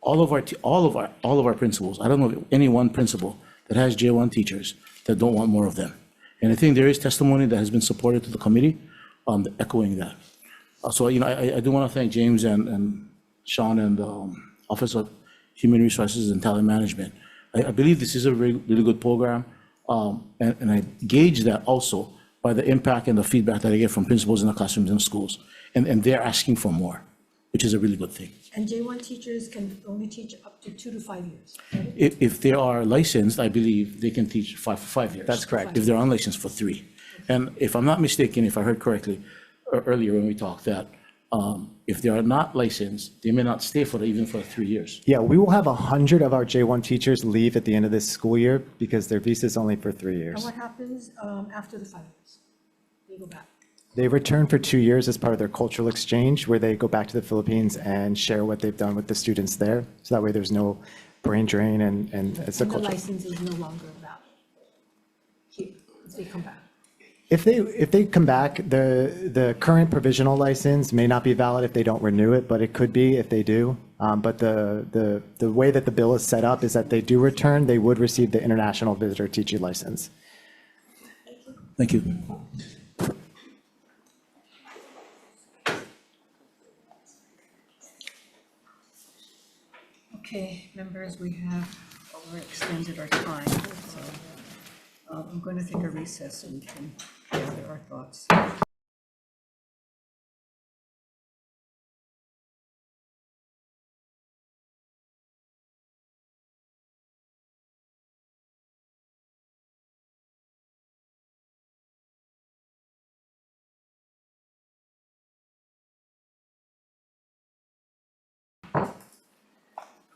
of our principals, I don't know of any one principal that has J1 teachers that don't want more of them. And I think there is testimony that has been supported to the committee echoing that. So, I do want to thank James and Sean and the Office of Human Resources and Talent Management. I believe this is a really, really good program. And I gauge that also by the impact and the feedback that I get from principals in the classrooms and schools. And they're asking for more, which is a really good thing. And J1 teachers can only teach up to 2 to 5 years. Right? If they are licensed, I believe they can teach for 5 years. That's correct. If they're unlicensed, for 3. And if I'm not mistaken, if I heard correctly earlier when we talked, that if they are not licensed, they may not stay even for 3 years. Yeah, we will have 100 of our J1 teachers leave at the end of this school year because their visa is only for 3 years. And what happens after the 5 years? They go back. They return for 2 years as part of their cultural exchange, where they go back to the Philippines and share what they've done with the students there. So that way there's no brain drain and it's a And the culture. license is no longer valid here, once they come back. If they come back, the current provisional license may not be valid if they don't renew it, but it could be if they do. But the way that the bill is set up is that they do return, they would receive the international visitor teaching license. Thank you. Okay, members, we have overextended our time, so I'm going to take a recess so we can gather our thoughts.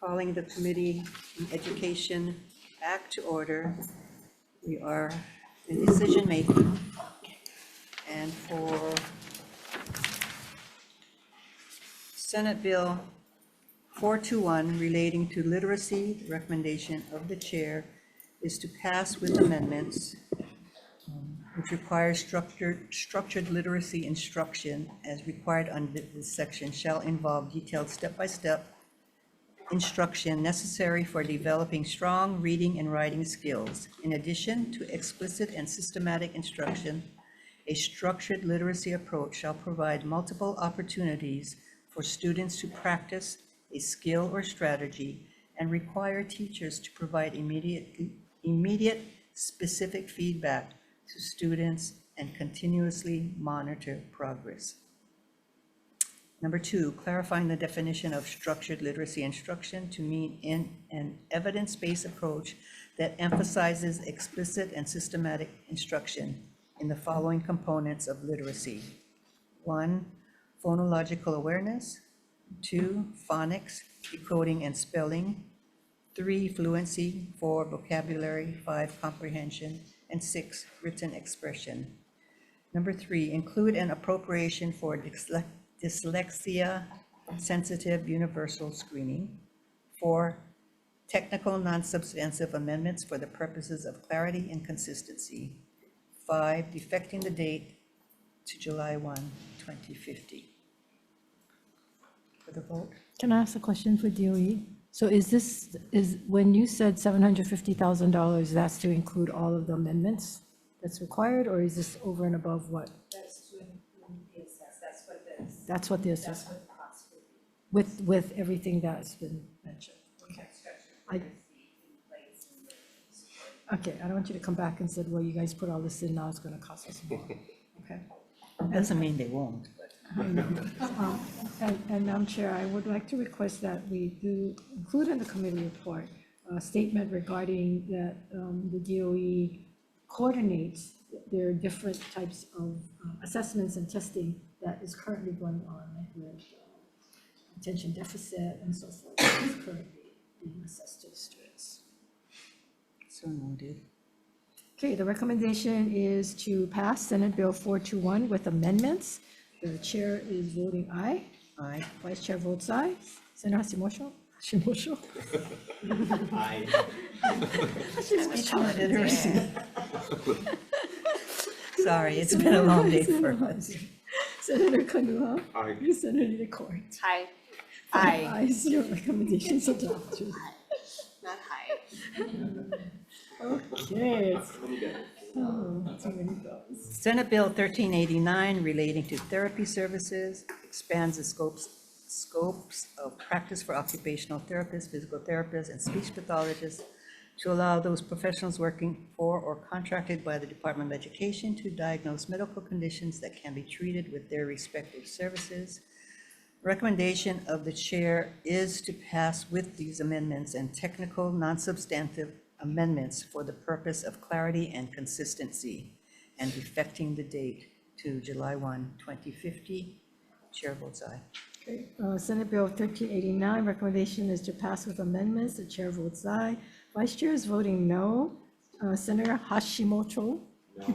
Calling the Committee on Education back to order. We are in decision making. And for Senate Bill 421 relating to literacy, the recommendation of the chair is to pass with amendments, which requires structured literacy instruction as required under this section shall involve detailed step-by-step instruction necessary for developing strong reading and writing skills. In addition to explicit and systematic instruction, a structured literacy approach shall provide multiple opportunities for students to practice a skill or strategy and require teachers to provide immediate specific feedback to students and continuously monitor progress. Number 2, clarifying the definition of structured literacy instruction to mean in an evidence-based approach that emphasizes explicit and systematic instruction in the following components of literacy. 1, phonological awareness. 2, phonics, decoding and spelling. 3, fluency. 4, vocabulary. 5, comprehension. And 6, written expression. Number 3, include an appropriation for dyslexia-sensitive universal screening. 4, technical non-substantive amendments for the purposes of clarity and consistency. 5, defecting the date to July 1, 2050. For the vote. Can I ask a question for DOE? So is when you said $750,000, that's to include all of the amendments that's required, or is this over and above what? That's to include the assess, That's what the assessment, with everything that's been mentioned. Okay, I don't want you to come back and say, well, you guys put all this in, now it's going to cost us more. Okay. Doesn't mean they won't, but. And Madam Chair, I would like to request that we do include in the committee report a statement regarding that the DOE coordinates their different types of assessments and testing that is currently going on, like with attention deficit and so forth, that is currently being assessed to the students. So noted. Okay, the recommendation is to pass Senate Bill 421 with amendments. The chair is voting aye. Aye. Vice Chair votes aye. Senator Hashimoto? Aye. Speech on literacy. Sorry, it's been a long day for us. Senator Kanuha? Aye. Senator DeCourt? Aye. Aye. Ayes, your recommendations adopted. Not high. Okay. Oh, too many bills. Senate Bill 1389 relating to therapy services expands the scopes of practice for occupational therapists, physical therapists, and speech pathologists to allow those professionals working for or contracted by the Department of Education to diagnose medical conditions that can be treated with their respective services. Recommendation of the chair is to pass with these amendments and technical non-substantive amendments for the purpose of clarity and consistency and effecting the date to July 1, 2050. Chair votes aye. Okay, Senate Bill 1389, recommendation is to pass with amendments. The chair votes aye. Vice Chair is voting no. Senator Hashimoto? No.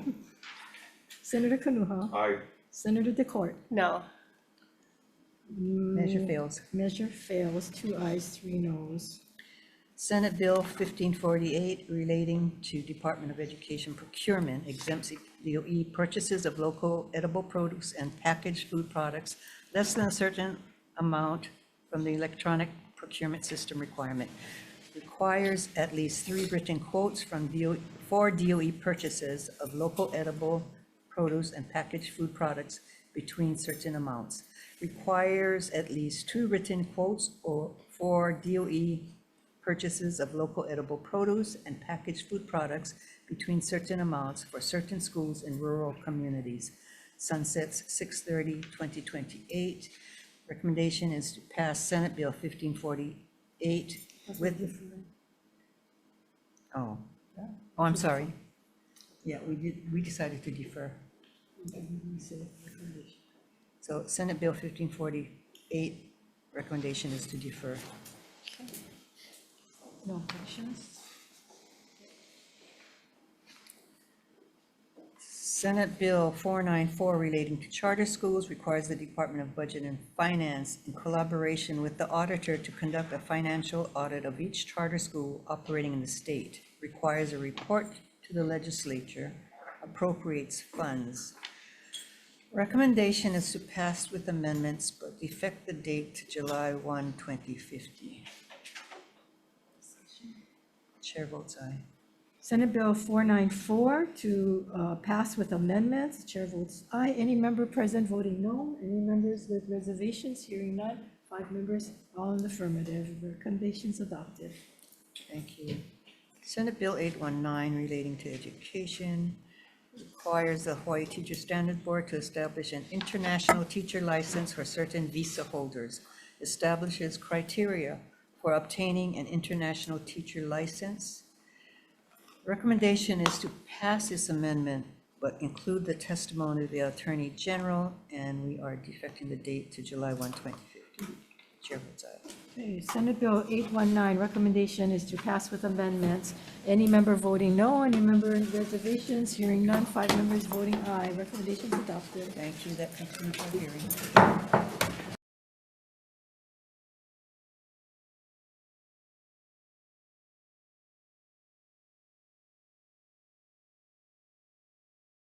Senator Kanuha? Aye. Senator DeCourt? No. Measure fails. Measure fails, 2 ayes, 3 noes. Senate Bill 1548 relating to Department of Education procurement exempts DOE purchases of local edible produce and packaged food products less than a certain amount from the electronic procurement system requirement. Requires at least 3 written quotes from for DOE purchases of local edible produce and packaged food products between certain amounts. Requires at least 2 written quotes for DOE purchases of local edible produce and packaged food products between certain amounts for certain schools in rural communities. Sunsets 6/30/2028. Recommendation is to pass Senate Bill 1548 with, I'm sorry. Yeah, we decided to defer. So Senate Bill 1548, recommendation is to defer. No questions? Senate Bill 494 relating to charter schools requires the Department of Budget and Finance in collaboration with the auditor to conduct a financial audit of each charter school operating in the state. Requires a report to the legislature, appropriates funds. Recommendation is to pass with amendments, but effect the date to July 1, 2050. Chair votes aye. Senate Bill 494 to pass with amendments. Chair votes aye. Any member present voting no? Any members with reservations? Hearing none. 5 members, all in the affirmative. Recommendations adopted. Thank you. Senate Bill 819 relating to education requires the Hawaii Teacher Standard Board to establish an international teacher license for certain visa holders. Establishes criteria for obtaining an international teacher license. Recommendation is to pass this amendment, but include the testimony of the Attorney General, and we are defecting the date to July 1, 2050. Chair votes aye. Okay, Senate Bill 819, recommendation is to pass with amendments. Any member voting no, any member in reservations, hearing none, 5 members voting aye. Recommendations adopted. Thank you. That concludes our hearing.